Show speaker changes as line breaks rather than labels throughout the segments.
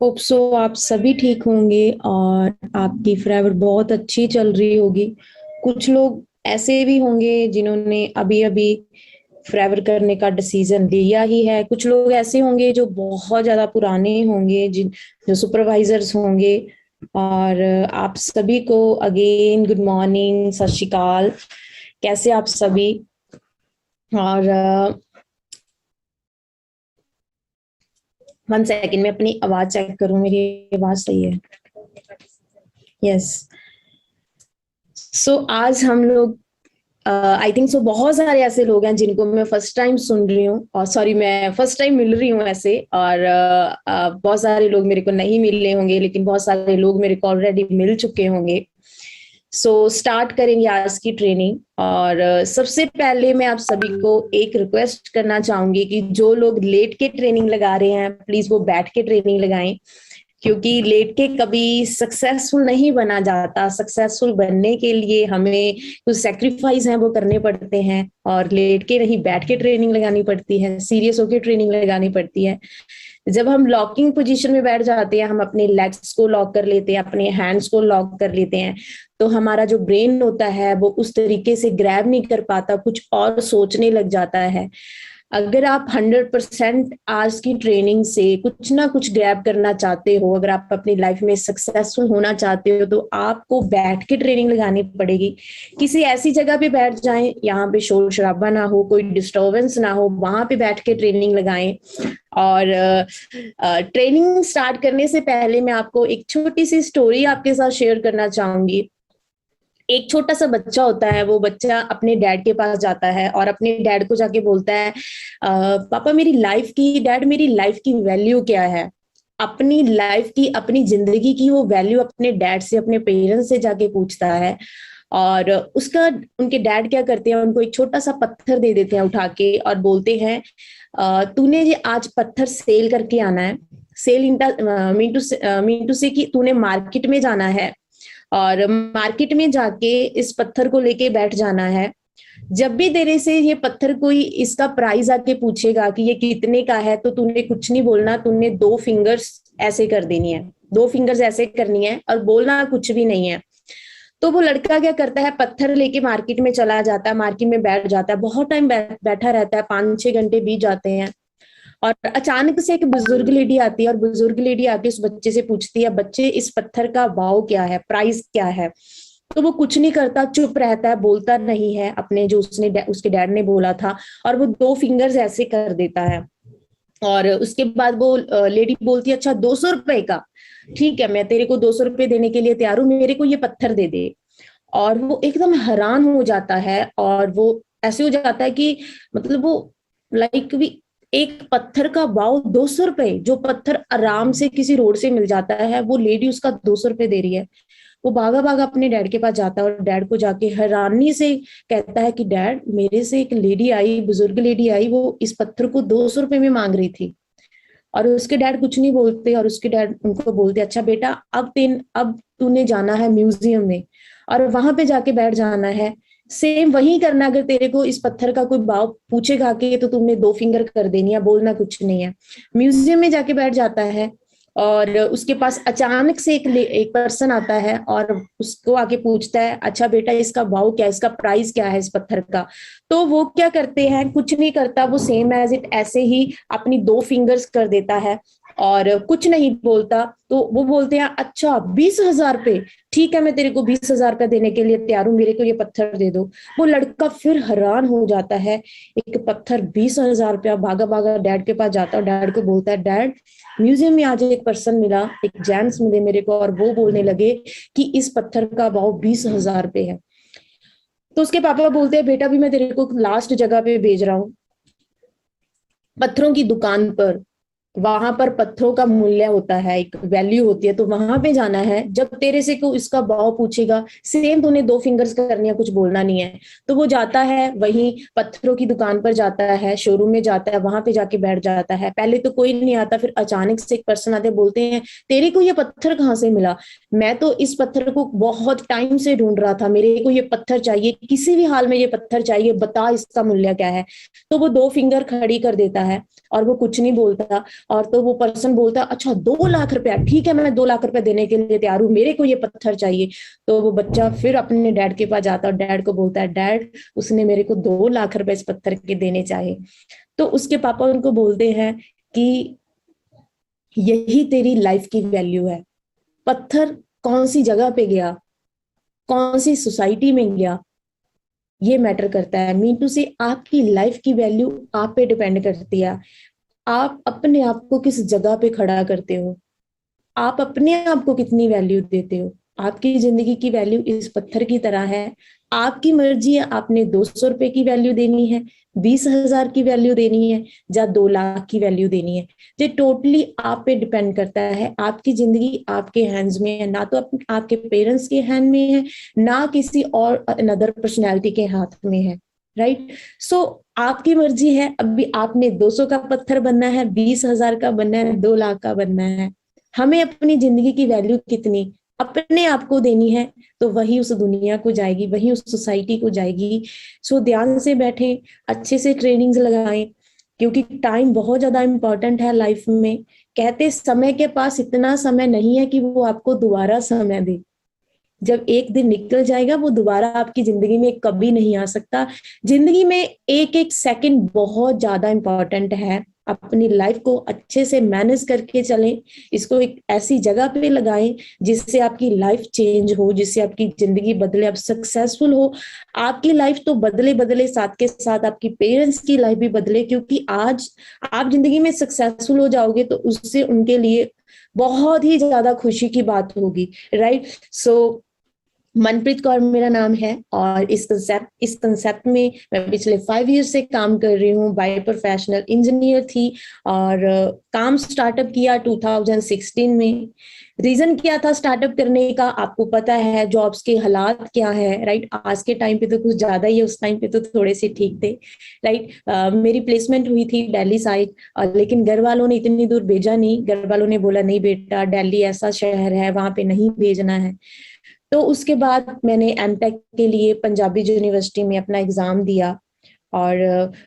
Hope so आप सभी ठीक होंगे और आपकी फॉरएवर बहुत अच्छी चल रही होगी। कुछ लोग ऐसे भी होंगे जिन्होंने अभी अभी फॉरएवर करने का डिसीजन लिया ही है। कुछ लोग ऐसे होंगे जो बहुत ज्यादा पुराने होंगे, जिन जो सुपरवाइजर्स होंगे। और आप सभी को अगेन गुड मॉर्निंग, सत श्री अकाल। कैसे आप सभी? और 1 सेकेंड में अपनी आवाज चेक करूं, मेरी आवाज सही है? यस। सो आज हम लोग आई थिंक सो बहुत सारे ऐसे लोग हैं जिनको मैं फर्स्ट टाइम सुन रही हूँ, और सॉरी मैं फर्स्ट टाइम मिल रही हूँ ऐसे। और बहुत सारे लोग मेरे को नहीं मिले होंगे, लेकिन बहुत सारे लोग मेरे को ऑलरेडी मिल चुके होंगे। सो स्टार्ट करेंगे आज की ट्रेनिंग। और सबसे पहले मैं आप सभी को एक रिक्वेस्ट करना चाहूंगी कि जो लोग लेट के ट्रेनिंग लगा रहे हैं, प्लीज वो बैठ के ट्रेनिंग लगाएं। क्योंकि लेट के कभी सक्सेसफुल नहीं बना जाता। सक्सेसफुल बनने के लिए हमें कुछ सेक्रीफाइस है वो करने पड़ते हैं, और लेट के नहीं बैठ के ट्रेनिंग लगानी पड़ती है, सीरियस होकर ट्रेनिंग लगानी पड़ती है। जब हम लॉकिंग पोजीशन में बैठ जाते हैं, हम अपने लेग्स को लॉक कर लेते हैं, अपने हैंड्स को लॉक कर लेते हैं, तो हमारा जो ब्रेन होता है वो उस तरीके से ग्रैब नहीं कर पाता, कुछ और सोचने लग जाता है। अगर आप 100% आज की ट्रेनिंग से कुछ ना कुछ ग्रैब करना चाहते हो, अगर आप अपनी लाइफ में सक्सेसफुल होना चाहते हो, तो आपको बैठ के ट्रेनिंग लगानी पड़ेगी। किसी ऐसी जगह पे बैठ जाएं, यहाँ पे शोर शराबा ना हो, कोई डिस्टर्बेंस ना हो, वहां पे बैठ के ट्रेनिंग लगाएं। और ट्रेनिंग स्टार्ट करने से पहले मैं आपको एक छोटी सी स्टोरी आपके साथ शेयर करना चाहूंगी। एक छोटा सा बच्चा होता है, वो बच्चा अपने डैड के पास जाता है और अपने डैड को जाके बोलता है, पापा मेरी लाइफ की, डैड मेरी लाइफ की वैल्यू क्या है? अपनी लाइफ की, अपनी जिंदगी की वो वैल्यू अपने डैड से, अपने पेरेंट्स से जाके पूछता है। और उसका, उनके डैड क्या करते हैं, उनको एक छोटा सा पत्थर दे देते हैं उठा के, और बोलते हैं, तूने ये आज पत्थर सेल करके आना है। सेल इंटा मीन टू से कि तूने मार्केट में जाना है, और मार्केट में जाके इस पत्थर को लेके बैठ जाना है। जब भी तेरे से ये पत्थर कोई इसका प्राइस आके पूछेगा कि ये कितने का है, तो तूने कुछ नहीं बोलना, तूने 2 फिंगर्स ऐसे कर देनी है, 2 फिंगर्स ऐसे करनी है, और बोलना कुछ भी नहीं है। तो वो लड़का क्या करता है, पत्थर लेके मार्केट में चला जाता है, मार्केट में बैठ जाता है, बहुत टाइम बैठा रहता है, 5-6 घंटे बीत जाते हैं। और अचानक से एक बुजुर्ग लेडी आती है, और बुजुर्ग लेडी आके उस बच्चे से पूछती है, बच्चे इस पत्थर का भाव क्या है, प्राइस क्या है? तो वो कुछ नहीं करता, चुप रहता है, बोलता नहीं है अपने जो उसके डैड ने बोला था, और वो 2 फिंगर्स ऐसे कर देता है। और उसके बाद वो लेडी बोलती है, अच्छा 200 रुपए का, ठीक है मैं तेरे को 200 रुपए देने के लिए तैयार हूँ, मेरे को ये पत्थर दे दे। और वो एकदम हैरान हो जाता है, और वो ऐसे हो जाता है कि मतलब वो लाइक भी, एक पत्थर का भाव 200 रुपए, जो पत्थर आराम से किसी रोड से मिल जाता है, वो लेडी उसका 200 रुपए दे रही है। वो भागा भागा अपने डैड के पास जाता है, और डैड को जाके हैरानी से कहता है कि डैड, मेरे से एक लेडी आई, बुजुर्ग लेडी आई, वो इस पत्थर को 200 रुपए में मांग रही थी। और उसके डैड कुछ नहीं बोलते, और उसके डैड उनको बोलते, अच्छा बेटा, अब तूने जाना है म्यूजियम में, और वहां पे जाके बैठ जाना है। सेम वही करना, अगर तेरे को इस पत्थर का कोई भाव पूछेगा कि तो तुमने 2 फिंगर कर देनी है, बोलना कुछ नहीं है। म्यूजियम में जाके बैठ जाता है, और उसके पास अचानक से एक पर्सन आता है, और उसको आके पूछता है, अच्छा बेटा इसका भाव क्या है, इसका प्राइस क्या है इस पत्थर का? तो वो क्या करते हैं, कुछ नहीं करता, वो सेम एज इट ऐसे ही अपनी 2 फिंगर्स कर देता है, और कुछ नहीं बोलता। तो वो बोलते हैं, अच्छा 20,000 रुपए, ठीक है मैं तेरे को 20,000 रुपए देने के लिए तैयार हूँ, मेरे को ये पत्थर दे दो। वो लड़का फिर हैरान हो जाता है, एक पत्थर 20,000 रुपया, भागा भागा डैड के पास जाता है, डैड को बोलता है, डैड म्यूजियम में आज एक पर्सन मिला, एक जेंट्स मिले मेरे को, और वो बोलने लगे कि इस पत्थर का भाव 20,000 रुपए है। तो उसके पापा बोलते हैं, बेटा भी मैं तेरे को लास्ट जगह पे भेज रहा हूँ, पत्थरों की दुकान पर। वहां पर पत्थरों का मूल्य होता है, एक वैल्यू होती है, तो वहां पे जाना है। जब तेरे से को इसका भाव पूछेगा, सेम तूने 2 फिंगर्स करनी है, कुछ बोलना नहीं है। तो वो जाता है, वहीं पत्थरों की दुकान पर जाता है, शोरूम में जाता है, वहां पे जाके बैठ जाता है। पहले तो कोई नहीं आता, फिर अचानक से एक पर्सन आते, बोलते हैं, तेरे को ये पत्थर कहाँ से मिला? मैं तो इस पत्थर को बहुत टाइम से ढूंढ रहा था, मेरे को ये पत्थर चाहिए, किसी भी हाल में ये पत्थर चाहिए, बता इसका मूल्य क्या है। तो वो 2 फिंगर खड़ी कर देता है, और वो कुछ नहीं बोलता। और तो वो पर्सन बोलता है अच्छा 2 लाख रुपया, ठीक है मैं 2 लाख रुपया देने के लिए तैयार हूँ, मेरे को ये पत्थर चाहिए। तो वो बच्चा फिर अपने डैड के पास जाता है और डैड को बोलता है डैड उसने मेरे को 2 लाख रुपए इस पत्थर के देने चाहिए। तो उसके पापा उनको बोलते हैं कि यही तेरी लाइफ की वैल्यू है। पत्थर कौन सी जगह पे गया, कौन सी सोसाइटी में गया, ये मैटर करता है। मीन टू से आपकी लाइफ की वैल्यू आप पे डिपेंड करती है। आप अपने आप को किस जगह पे खड़ा करते हो, आप अपने आप को कितनी वैल्यू देते हो। आपकी जिंदगी की वैल्यू इस पत्थर की तरह है। आपकी मर्जी है आपने 200 रुपए की वैल्यू देनी है, 20,000 की वैल्यू देनी है, या 2 लाख की वैल्यू देनी है। ये टोटली आप पे डिपेंड करता है। आपकी जिंदगी आपके हैंड्स में है, ना तो आपके पेरेंट्स के हैंड में है, ना किसी और अनदर पर्सनैलिटी के हाथ में है। राइट। सो आपकी मर्जी है, अभी आपने 200 का पत्थर बनना है, 20,000 का बनना है, 2 लाख का बनना है। हमें अपनी जिंदगी की वैल्यू कितनी अपने आप को देनी है, तो वही उस दुनिया को जाएगी, वही उस सोसाइटी को जाएगी। सो ध्यान से बैठें, अच्छे से ट्रेनिंग्स लगाएं, क्योंकि टाइम बहुत ज्यादा इंपॉर्टेंट है लाइफ में। कहते समय के पास इतना समय नहीं है कि वो आपको दोबारा समय दे। जब एक दिन निकल जाएगा वो दोबारा आपकी जिंदगी में कभी नहीं आ सकता। जिंदगी में एक एक सेकंड बहुत ज्यादा इंपॉर्टेंट है। अपनी लाइफ को अच्छे से मैनेज करके चलें, इसको एक ऐसी जगह पे लगाएं जिससे आपकी लाइफ चेंज हो, जिससे आपकी जिंदगी बदले, आप सक्सेसफुल हो। आपकी लाइफ तो बदले बदले, साथ के साथ आपकी पेरेंट्स की लाइफ भी बदले, क्योंकि आज आप जिंदगी में सक्सेसफुल हो जाओगे तो उससे उनके लिए बहुत ही ज्यादा खुशी की बात होगी। राइट। सो मनप्रीत कौर मेरा नाम है, और इस कंसेप्ट में मैं पिछले 5 ईयर से काम कर रही हूँ। बाय प्रोफेशनल इंजीनियर थी, और काम स्टार्टअप किया 2016 में। रीजन क्या था स्टार्टअप करने का, आपको पता है जॉब्स के हालात क्या है। राइट। आज के टाइम पे तो कुछ ज्यादा ही है, उस टाइम पे तो थोड़े से ठीक थे। राइट। मेरी प्लेसमेंट हुई थी दिल्ली साइड, लेकिन घर वालों ने इतनी दूर भेजा नहीं। घर वालों ने बोला नहीं बेटा, दिल्ली ऐसा शहर है, वहां पे नहीं भेजना है। तो उसके बाद मैंने एमटेक के लिए पंजाबी यूनिवर्सिटी में अपना एग्जाम दिया। और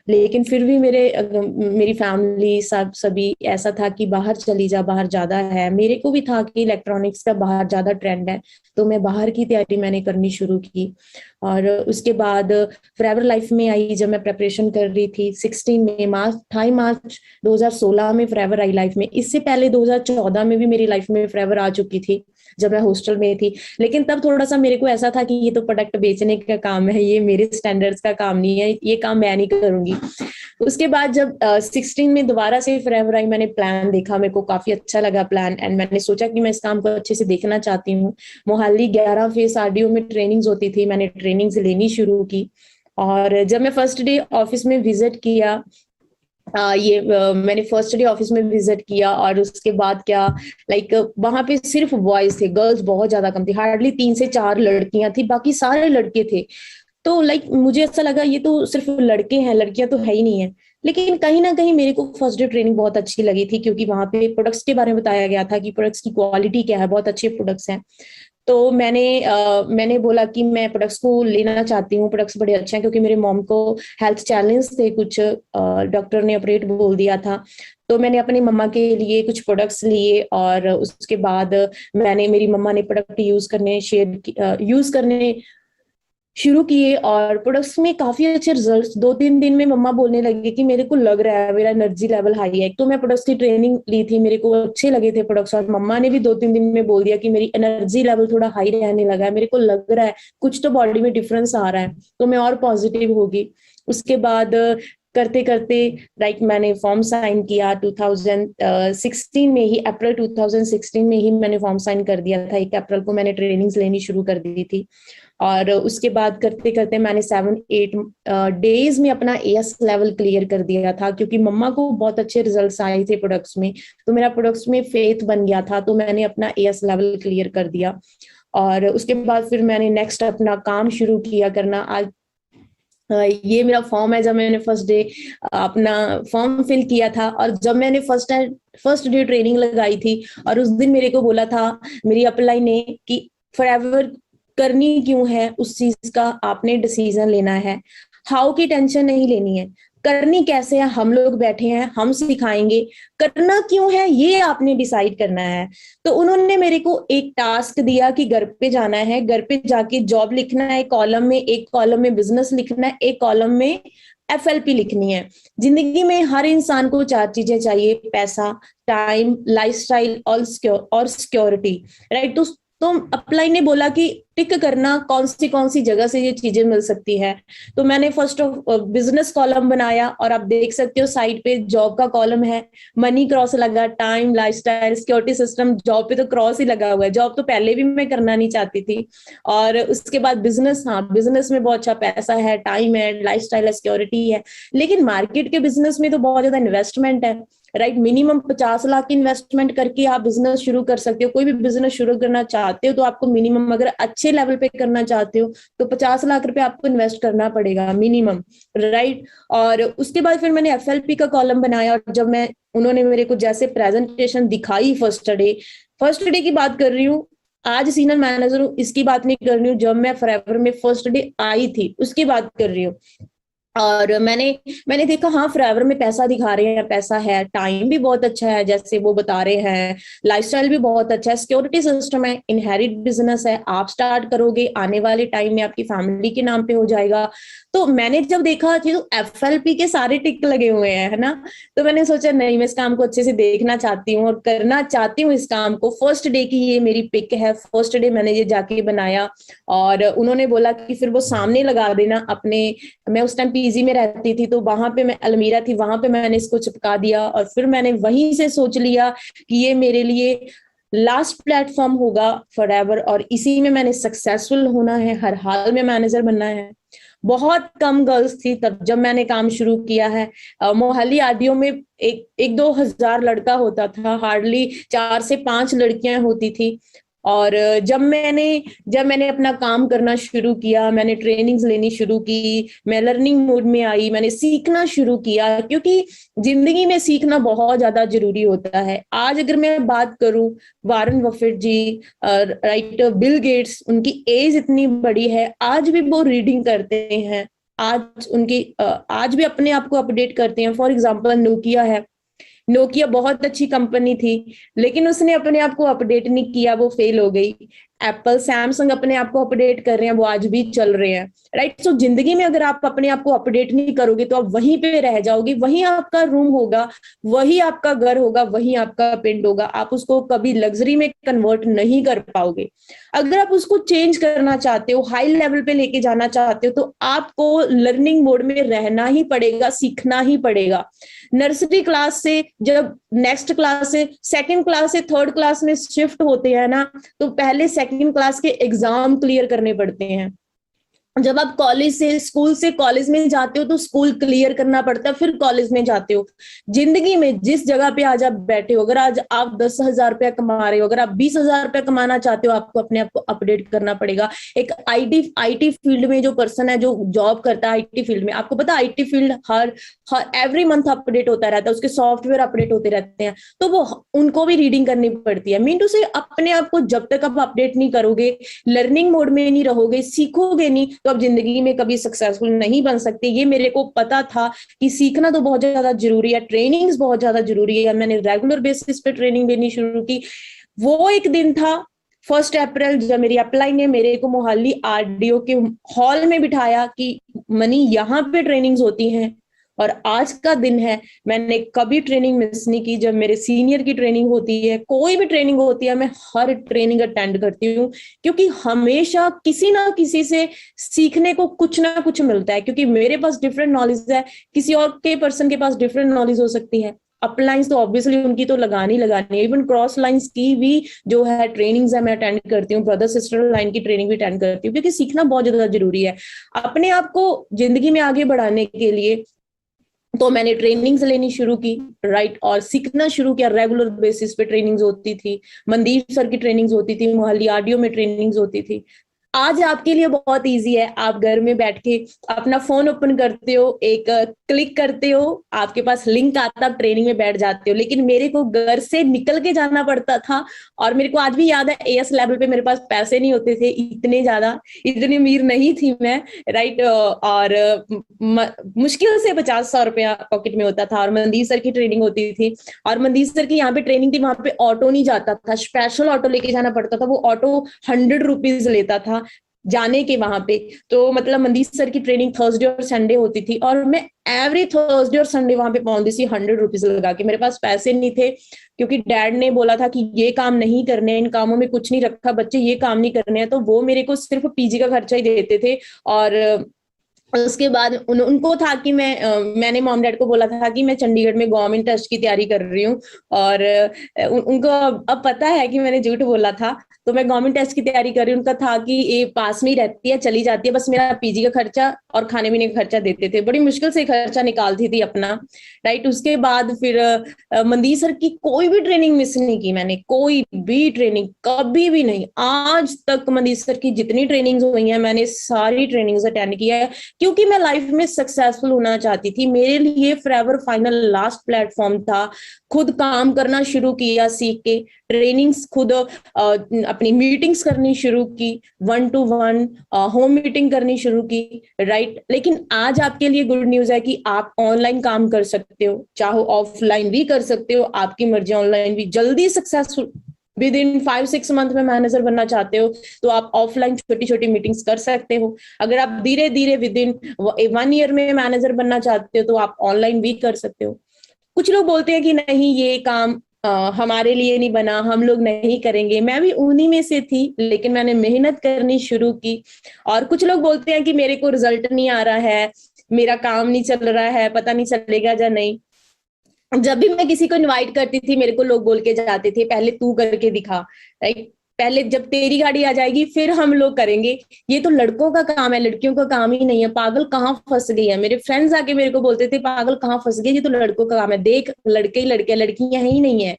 लेकिन फिर भी मेरी फैमिली सभी ऐसा था कि बाहर चली जा, बाहर ज्यादा है। मेरे को भी था कि इलेक्ट्रॉनिक्स का बाहर ज्यादा ट्रेंड है, तो मैं बाहर की तैयारी मैंने करनी शुरू की। और उसके बाद फॉरएवर लाइफ में आई, जब मैं प्रेपरेशन कर रही थी 16 में, मार्च 28 मार्च 2016 में फॉरएवर आई लाइफ में। इससे पहले 2014 में भी मेरी लाइफ में फॉरएवर आ चुकी थी, जब मैं हॉस्टल में थी। लेकिन तब थोड़ा सा मेरे को ऐसा था कि ये तो प्रोडक्ट बेचने का काम है, ये मेरे स्टैंडर्ड्स का काम नहीं है, ये काम मैं नहीं करूंगी। उसके बाद जब 16 में दोबारा से फॉरएवर आई, मैंने प्लान देखा, मेरे को काफी अच्छा लगा प्लान, एंड मैंने सोचा कि मैं इस काम को अच्छे से देखना चाहती हूँ। मोहाली 11 फेस आरडीओ में ट्रेनिंग्स होती थी, मैंने ट्रेनिंग्स लेनी शुरू की। और जब मैं फर्स्ट डे ऑफिस में विजिट किया, मैंने फर्स्ट डे ऑफिस में विजिट किया, और उसके बाद क्या, लाइक वहां पे सिर्फ बॉयज थे, गर्ल्स बहुत ज्यादा कम थी। हार्डली 3 से 4 लड़कियां थी, बाकी सारे लड़के थे। तो लाइक मुझे ऐसा लगा ये तो सिर्फ लड़के हैं, लड़कियां तो है ही नहीं है। लेकिन कहीं ना कहीं मेरे को फर्स्ट डे ट्रेनिंग बहुत अच्छी लगी थी, क्योंकि वहां पे प्रोडक्ट्स के बारे में बताया गया था कि प्रोडक्ट्स की क्वालिटी क्या है, बहुत अच्छे प्रोडक्ट्स हैं। तो मैंने बोला कि मैं प्रोडक्ट्स को लेना चाहती हूँ, प्रोडक्ट्स बड़े अच्छे हैं। क्योंकि मेरे मॉम को हेल्थ चैलेंज थे कुछ, डॉक्टर ने ऑपरेट बोल दिया था। तो मैंने अपनी मम्मा के लिए कुछ प्रोडक्ट्स लिए, और उसके बाद मेरी मम्मा ने प्रोडक्ट यूज करने शुरू किए, और प्रोडक्ट्स में काफी अच्छे रिजल्ट्स। 2-3 दिन में मम्मा बोलने लगी कि मेरे को लग रहा है मेरा एनर्जी लेवल हाई है। तो मैं प्रोडक्ट्स की ट्रेनिंग ली थी, मेरे को अच्छे लगे थे प्रोडक्ट्स, और मम्मा ने भी 2-3 दिन में बोल दिया कि मेरी एनर्जी लेवल थोड़ा हाई रहने लगा है, मेरे को लग रहा है कुछ तो बॉडी में डिफरेंस आ रहा है, तो मैं और पॉजिटिव होगी। उसके बाद करते करते मैंने फॉर्म साइन किया 2016 में ही, अप्रैल 2016 में ही मैंने फॉर्म साइन कर दिया था। 1 अप्रैल को मैंने ट्रेनिंग्स लेनी शुरू कर दी थी। और उसके बाद करते करते मैंने 7-8 डेज में अपना एएस लेवल क्लियर कर दिया था, क्योंकि मम्मा को बहुत अच्छे रिजल्ट्स आए थे प्रोडक्ट्स में। तो मेरा प्रोडक्ट्स में फेथ बन गया था, तो मैंने अपना एएस लेवल क्लियर कर दिया। और उसके बाद फिर मैंने नेक्स्ट अपना काम शुरू किया करना। आज ये मेरा फॉर्म है, जब मैंने फर्स्ट डे अपना फॉर्म फिल किया था, और जब मैंने फर्स्ट डे ट्रेनिंग लगाई थी, और उस दिन मेरे को बोला था मेरी अपलाइन ने कि फॉरएवर करनी क्यों है, उस चीज का आपने डिसीजन लेना है, हाउ की टेंशन नहीं लेनी है। करनी कैसे है, हम लोग बैठे हैं, हम सिखाएंगे, करना क्यों है ये आपने डिसाइड करना है। तो उन्होंने मेरे को एक टास्क दिया कि घर पे जाना है, घर पे जाके जॉब लिखना है कॉलम में, एक कॉलम में बिजनेस लिखना है, एक कॉलम में एफएलपी लिखनी है। जिंदगी में हर इंसान को चार चीजें चाहिए, पैसा, टाइम, लाइफस्टाइल और सिक्योरिटी, राइट। तो अपलाइन ने बोला कि टिक करना कौन सी जगह से ये चीजें मिल सकती है। तो मैंने फर्स्ट ऑफ बिजनेस कॉलम बनाया, और आप देख सकते हो साइड पे जॉब का कॉलम है, मनी क्रॉस लगा, time, lifestyle, security system, job पे तो क्रॉस ही लगा हुआ है, जॉब तो पहले भी मैं करना नहीं चाहती थी। और उसके बाद बिजनेस, हाँ बिजनेस में बहुत अच्छा पैसा है, टाइम है, लाइफस्टाइल है, सिक्योरिटी है, लेकिन मार्केट के बिजनेस में तो बहुत ज्यादा इन्वेस्टमेंट है, राइट। मिनिमम 50 लाख की इन्वेस्टमेंट करके आप बिजनेस शुरू कर सकते हो। कोई भी बिजनेस शुरू करना चाहते हो तो आपको मिनिमम, अगर अच्छे लेवल पे करना चाहते हो तो 50 लाख रुपए आपको इन्वेस्ट करना पड़ेगा मिनिमम, राइट। और उसके बाद फिर मैंने एफएलपी का कॉलम बनाया, और जब मैं, उन्होंने मेरे को जैसे प्रेजेंटेशन दिखाई फर्स्ट डे की बात कर रही हूँ, आज सीनियर मैनेजर हूँ इसकी बात नहीं कर रही हूँ, जब मैं फॉरएवर में फर्स्ट डे आई थी उसकी बात कर रही हूँ। और मैंने देखा, हाँ फॉरएवर में पैसा दिखा रहे हैं, पैसा है, टाइम भी बहुत अच्छा है जैसे वो बता रहे हैं, लाइफस्टाइल भी बहुत अच्छा है, सिक्योरिटी सिस्टम है, इनहेरिट बिजनेस है, आप स्टार्ट करोगे आने वाले टाइम में आपकी फैमिली के नाम पे हो जाएगा। तो मैंने जब देखा कि तो एफएलपी के सारे टिक लगे हुए हैं, है ना, तो मैंने सोचा नहीं, मैं इस काम को अच्छे से देखना चाहती हूँ और करना चाहती हूँ इस काम को। फर्स्ट डे की ये मेरी पिक है, फर्स्ट डे मैंने ये जाके बनाया, और उन्होंने बोला कि फिर वो सामने लगा देना अपने, मैं उस टाइम पीजी में रहती थी तो वहां पे मैं अलमीरा थी, वहां पे मैंने इसको चिपका दिया, और फिर मैंने वहीं से सोच लिया कि ये मेरे लिए लास्ट प्लेटफॉर्म होगा फॉरएवर, और इसी में मैंने सक्सेसफुल होना है, हर हाल में मैनेजर बनना है। बहुत कम गर्ल्स थी तब जब मैंने काम शुरू किया है। मोहाली आरडीओ में एक दो हजार लड़का होता था, हार्डली 4 से 5 लड़कियां होती थी। और जब मैंने अपना काम करना शुरू किया, मैंने ट्रेनिंग्स लेनी शुरू की, मैं लर्निंग मोड में आई, मैंने सीखना शुरू किया, क्योंकि जिंदगी में सीखना बहुत ज्यादा जरूरी होता है। आज अगर मैं बात करूं, वारन बफेट जी, राइट, बिल गेट्स, उनकी एज इतनी बड़ी है, आज भी वो रीडिंग करते हैं, आज भी अपने आप को अपडेट करते हैं। फॉर एग्जाम्पल नोकिया है, नोकिया बहुत अच्छी कंपनी थी, लेकिन उसने अपने आप को अपडेट नहीं किया, वो फेल हो गई। एप्पल, सैमसंग अपने आप को अपडेट कर रहे हैं, वो आज भी चल रहे हैं, राइट। सो जिंदगी में अगर आप अपने आप को अपडेट नहीं करोगे तो आप वहीं पे रह जाओगे, वहीं आपका रूम होगा, वही आपका घर होगा, वही आपका पिंड होगा, आप उसको कभी लग्जरी में कन्वर्ट नहीं कर पाओगे। अगर आप उसको चेंज करना चाहते हो, हाई लेवल पे लेके जाना चाहते हो, तो आपको लर्निंग मोड में रहना ही पड़ेगा, सीखना ही पड़ेगा। नर्सरी क्लास से जब नेक्स्ट क्लास से, सेकंड क्लास से थर्ड क्लास में शिफ्ट होते हैं ना, तो पहले सेकंड क्लास के एग्जाम क्लियर करने पड़ते हैं। जब आप कॉलेज से, स्कूल से कॉलेज में जाते हो तो स्कूल क्लियर करना पड़ता है, फिर कॉलेज में जाते हो। जिंदगी में जिस जगह पे आज आप बैठे हो, अगर आज आप 10,000 रुपया कमा रहे हो, अगर आप 20,000 रुपया कमाना चाहते हो, आपको अपने आप को अपडेट करना पड़ेगा। एक आईटी फील्ड में जो पर्सन है, जो जॉब करता है आईटी फील्ड में, आपको पता है IT field her every month update होता रहता है, उसके सॉफ्टवेयर अपडेट होते रहते हैं, तो वो उनको भी रीडिंग करनी पड़ती है। मीन टू से अपने आप को जब तक आप अपडेट नहीं करोगे, लर्निंग मोड में नहीं रहोगे, सीखोगे नहीं, तो आप जिंदगी में कभी सक्सेसफुल नहीं बन सकते। ये मेरे को पता था कि सीखना तो बहुत ज्यादा जरूरी है, ट्रेनिंग्स बहुत ज्यादा जरूरी है। मैंने रेगुलर बेसिस पे ट्रेनिंग लेनी शुरू की। वो एक दिन था 1 अप्रैल, जब मेरी अपलाइन ने मेरे को मोहाली आरडीओ के हॉल में बिठाया कि मनी यहाँ पे ट्रेनिंग्स होती हैं, और आज का दिन है। मैंने कभी ट्रेनिंग मिस नहीं की। जब मेरे सीनियर की ट्रेनिंग होती है, कोई भी ट्रेनिंग होती है, मैं हर ट्रेनिंग अटेंड करती हूँ, क्योंकि हमेशा किसी ना किसी से सीखने को कुछ ना कुछ मिलता है। क्योंकि मेरे पास डिफरेंट नॉलेज है, किसी और के पर्सन के पास डिफरेंट नॉलेज हो सकती है। अपलाइंस तो ऑब्वियसली उनकी तो लगानी लगानी है, इवन क्रॉस लाइंस की भी जो है ट्रेनिंग्स है मैं अटेंड करती हूँ, ब्रदर सिस्टर लाइन की ट्रेनिंग भी अटेंड करती हूँ, क्योंकि सीखना बहुत ज्यादा जरूरी है अपने आप को जिंदगी में आगे बढ़ाने के लिए। तो मैंने ट्रेनिंग्स लेनी शुरू की, राइट, और सीखना शुरू किया। रेगुलर बेसिस पे ट्रेनिंग्स होती थी, मनदीप सर की ट्रेनिंग्स होती थी, मोहाली आरडीओ में ट्रेनिंग्स होती थी। आज आपके लिए बहुत इजी है, आप घर में बैठ के अपना फोन ओपन करते हो, एक क्लिक करते हो, आपके पास लिंक आता, आप ट्रेनिंग में बैठ जाते हो। लेकिन मेरे को घर से निकल के जाना पड़ता था, और मेरे को आज भी याद है एएस लेवल पे मेरे पास पैसे नहीं होते थे इतने ज्यादा, इतनी अमीर नहीं थी मैं, राइट। और मुश्किल से 50-100 रुपया पॉकेट में होता था, और मनदीप सर की ट्रेनिंग होती थी, और मनदीप सर की यहाँ पे ट्रेनिंग थी, वहां पे ऑटो नहीं जाता था, स्पेशल ऑटो लेके जाना पड़ता था। वो ऑटो 100 रुपीज लेता था जाने के वहां पे। तो मतलब मनदीप सर की ट्रेनिंग थर्सडे और संडे होती थी, और मैं एवरी थर्सडे और संडे वहां पे पहुंचती थी 100 रुपीज लगा के। मेरे पास पैसे नहीं थे, क्योंकि डैड ने बोला था कि ये काम नहीं करने, इन कामों में कुछ नहीं रखा बच्चे, ये काम नहीं करने हैं। तो वो मेरे को सिर्फ पीजी का खर्चा ही देते थे। और उसके बाद उनको था कि मैंने मॉम डैड को बोला था कि मैं चंडीगढ़ में गवर्नमेंट टेस्ट की तैयारी कर रही हूँ, और उनको अब पता है कि मैंने झूठ बोला था। तो मैं गवर्नमेंट टेस्ट की तैयारी कर रही हूँ, उनका था कि ये पास में ही रहती है, चली जाती है, बस मेरा पीजी का खर्चा और खाने पीने का खर्चा देते थे। बड़ी मुश्किल से खर्चा निकालती थी अपना, राइट। उसके बाद फिर मनदीप सर की कोई भी ट्रेनिंग मिस नहीं की मैंने, कोई भी ट्रेनिंग कभी भी नहीं। आज तक मनदीप सर की जितनी ट्रेनिंग्स हुई हैं मैंने सारी ट्रेनिंग्स अटेंड किया है, क्योंकि मैं लाइफ में सक्सेसफुल होना चाहती थी। मेरे लिए फॉरएवर फाइनल लास्ट प्लेटफॉर्म था। खुद काम करना शुरू किया, सीख के ट्रेनिंग्स खुद, अपनी मीटिंग्स करनी शुरू की, 1-to-1 होम मीटिंग करनी शुरू की, राइट। लेकिन आज आपके लिए गुड न्यूज है कि आप ऑनलाइन काम कर सकते हो, चाहो ऑफलाइन भी कर सकते हो, आपकी मर्जी, ऑनलाइन भी जल्दी सक्सेसफुल विद इन 5-6 मंथ में मैनेजर बनना चाहते हो तो आप ऑफलाइन छोटी छोटी मीटिंग्स कर सकते हो। अगर आप धीरे धीरे विद इन 1 ईयर में मैनेजर बनना चाहते हो तो आप ऑनलाइन भी कर सकते हो। कुछ लोग बोलते हैं कि नहीं ये काम हमारे लिए नहीं बना, हम लोग नहीं करेंगे। मैं भी उन्हीं में से थी, लेकिन मैंने मेहनत करनी शुरू की। और कुछ लोग बोलते हैं कि मेरे को रिजल्ट नहीं आ रहा है, मेरा काम नहीं चल रहा है, पता नहीं चलेगा या नहीं। जब भी मैं किसी को इनवाइट करती थी मेरे को लोग बोल के जाते थे पहले तू करके दिखा, राइट। पहले जब तेरी गाड़ी आ जाएगी फिर हम लोग करेंगे, ये तो लड़कों का काम है, लड़कियों का काम ही नहीं है। पागल कहाँ फंस गई है, मेरे फ्रेंड्स आके मेरे को बोलते थे पागल कहाँ फंस गई, ये तो लड़कों का काम है, देख लड़के ही लड़के, लड़कियां ही नहीं है।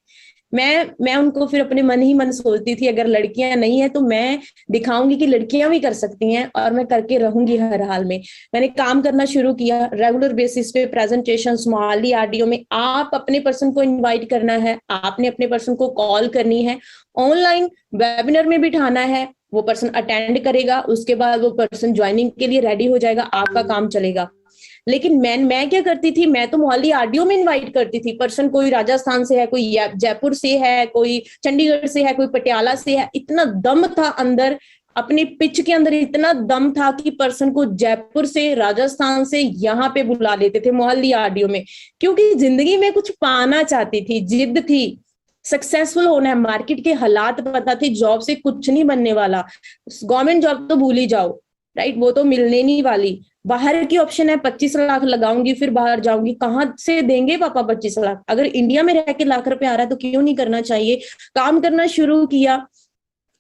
मैं उनको फिर अपने मन ही मन सोचती थी अगर लड़कियां नहीं है तो मैं दिखाऊंगी कि लड़कियां भी कर सकती हैं, और मैं करके रहूंगी हर हाल में। मैंने काम करना शुरू किया रेगुलर बेसिस पे, प्रेजेंटेशन मोहाली आरडीओ में। आप अपने पर्सन को इनवाइट करना है, आपने अपने पर्सन को कॉल करनी है, ऑनलाइन वेबिनार में बिठाना है, वो पर्सन अटेंड करेगा, उसके बाद वो पर्सन ज्वाइनिंग के लिए रेडी हो जाएगा, आपका काम चलेगा। लेकिन मैं क्या करती थी, मैं तो मोहाली आरडीओ में इनवाइट करती थी पर्सन, कोई राजस्थान से है, कोई जयपुर से है, कोई चंडीगढ़ से है, कोई पटियाला से है। इतना दम था अंदर, अपने पिच के अंदर इतना दम था कि पर्सन को जयपुर से, राजस्थान से यहाँ पे बुला लेते थे मोहाली आरडीओ में, क्योंकि जिंदगी में कुछ पाना चाहती थी, जिद थी, सक्सेसफुल होना है। मार्केट के हालात पता थे, जॉब से कुछ नहीं बनने वाला, गवर्नमेंट जॉब तो भूल ही जाओ, राइट, वो तो मिलने नहीं वाली। बाहर की ऑप्शन है 25 लाख लगाऊंगी फिर बाहर जाऊंगी, कहाँ से देंगे पापा 25 लाख? अगर इंडिया में रह के लाख रुपए आ रहा है तो क्यों नहीं करना चाहिए। काम करना शुरू किया,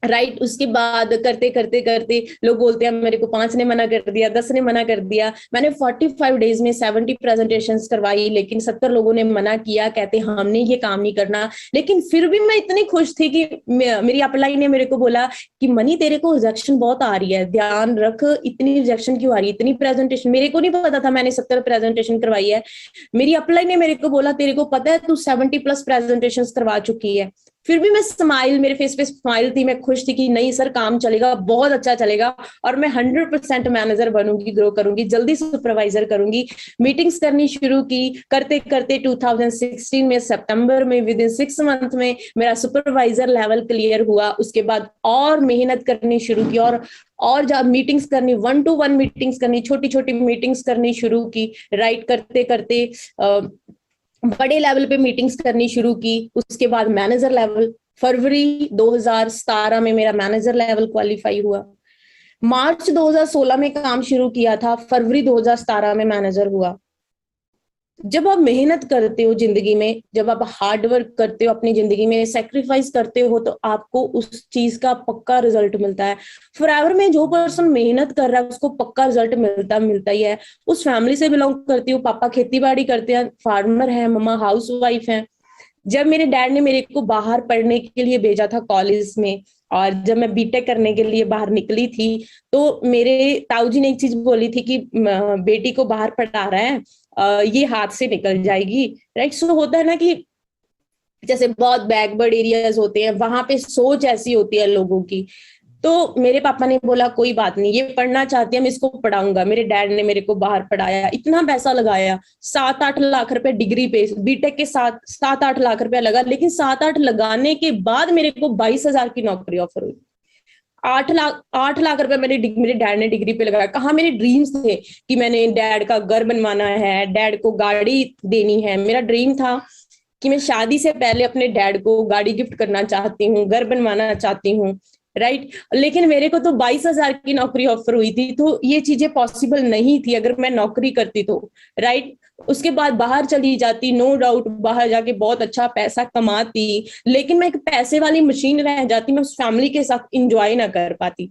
राइट। उसके बाद करते करते करते लोग बोलते हैं मेरे को 5 ने मना कर दिया, 10 ने मना कर दिया। मैंने 45 डेज में 70 प्रेजेंटेशन करवाई, लेकिन 70 लोगों ने मना किया, कहते हमने ये काम नहीं करना। लेकिन फिर भी मैं इतनी खुश थी कि मेरी अपलाइन ने मेरे को बोला कि मनी तेरे को रिजेक्शन बहुत आ रही है, ध्यान रख, इतनी रिजेक्शन क्यों आ रही है, इतनी प्रेजेंटेशन। मेरे को नहीं पता था मैंने 70 प्रेजेंटेशन करवाई है। मेरी अपलाइन ने मेरे को बोला तेरे को पता है तू 70+ प्रेजेंटेशन करवा चुकी है। फिर भी मैं स्माइल, मेरे फेस पे स्माइल थी, मैं खुश थी कि नहीं सर काम चलेगा, बहुत अच्छा चलेगा, और मैं 100% मैनेजर बनूंगी, ग्रो करूंगी, जल्दी सुपरवाइजर करूंगी। मीटिंग्स करनी शुरू की, करते करते 2016 में सितंबर में विद इन 6 मंथ में मेरा सुपरवाइजर लेवल क्लियर हुआ। उसके बाद और मेहनत करनी शुरू की, और जब मीटिंग्स करनी, 1-to-1 मीटिंग्स करनी, छोटी छोटी मीटिंग्स करनी शुरू की, राइट। करते करते बड़े लेवल पे मीटिंग्स करनी शुरू की। उसके बाद मैनेजर लेवल, फरवरी 2017 में मेरा मैनेजर लेवल क्वालिफाई हुआ। मार्च 2016 में काम शुरू किया था, फरवरी 2017 में मैनेजर हुआ। जब आप मेहनत करते हो जिंदगी में, जब आप हार्ड वर्क करते हो अपनी जिंदगी में, सेक्रीफाइस करते हो, तो आपको उस चीज का पक्का रिजल्ट मिलता है। फॉरएवर में जो पर्सन मेहनत कर रहा है उसको पक्का रिजल्ट मिलता ही है। उस फैमिली से बिलोंग करती हूँ, पापा खेती बाड़ी करते हैं, फार्मर है, मम्मा हाउस वाइफ है। जब मेरे डैड ने मेरे को बाहर पढ़ने के लिए भेजा था कॉलेज में, और जब मैं बीटेक करने के लिए बाहर निकली थी तो मेरे ताऊ जी ने एक चीज बोली थी कि बेटी को बाहर पढ़ा रहा है, ये हाथ से निकल जाएगी, राइट। सो होता है ना कि जैसे बहुत बैकवर्ड एरियाज होते हैं, वहां पे सोच ऐसी होती है लोगों की। तो मेरे पापा ने बोला कोई बात नहीं, ये पढ़ना चाहती है, मैं इसको पढ़ाऊंगा। मेरे डैड ने मेरे को बाहर पढ़ाया, इतना पैसा लगाया, 7-8 लाख रुपए डिग्री पे, बीटेक के साथ 7-8 लाख रुपया लगा, लेकिन 7-8 लगाने के बाद मेरे को 22,000 की नौकरी ऑफर हुई। 8 लाख रुपए मेरे डैड ने डिग्री पे लगाया। कहाँ मेरे ड्रीम्स थे कि मैंने डैड का घर बनवाना है, डैड को गाड़ी देनी है। मेरा ड्रीम था कि मैं शादी से पहले अपने डैड को गाड़ी गिफ्ट करना चाहती हूँ, घर बनवाना चाहती हूँ, राइट। लेकिन मेरे को तो 22,000 की नौकरी ऑफर हुई थी, तो ये चीजें पॉसिबल नहीं थी अगर मैं नौकरी करती तो, राइट। उसके बाद बाहर चली जाती, नो डाउट बाहर जाके बहुत अच्छा पैसा कमाती, लेकिन मैं एक पैसे वाली मशीन रह जाती, मैं उस फैमिली के साथ इंजॉय ना कर पाती।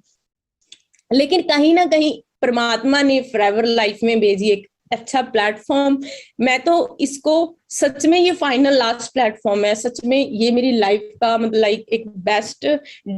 लेकिन कहीं ना कहीं परमात्मा ने फॉरएवर लाइफ में भेजी एक अच्छा प्लेटफॉर्म। मैं तो इसको सच में, ये फाइनल लास्ट प्लेटफॉर्म है, सच में ये मेरी लाइफ का मतलब लाइक एक बेस्ट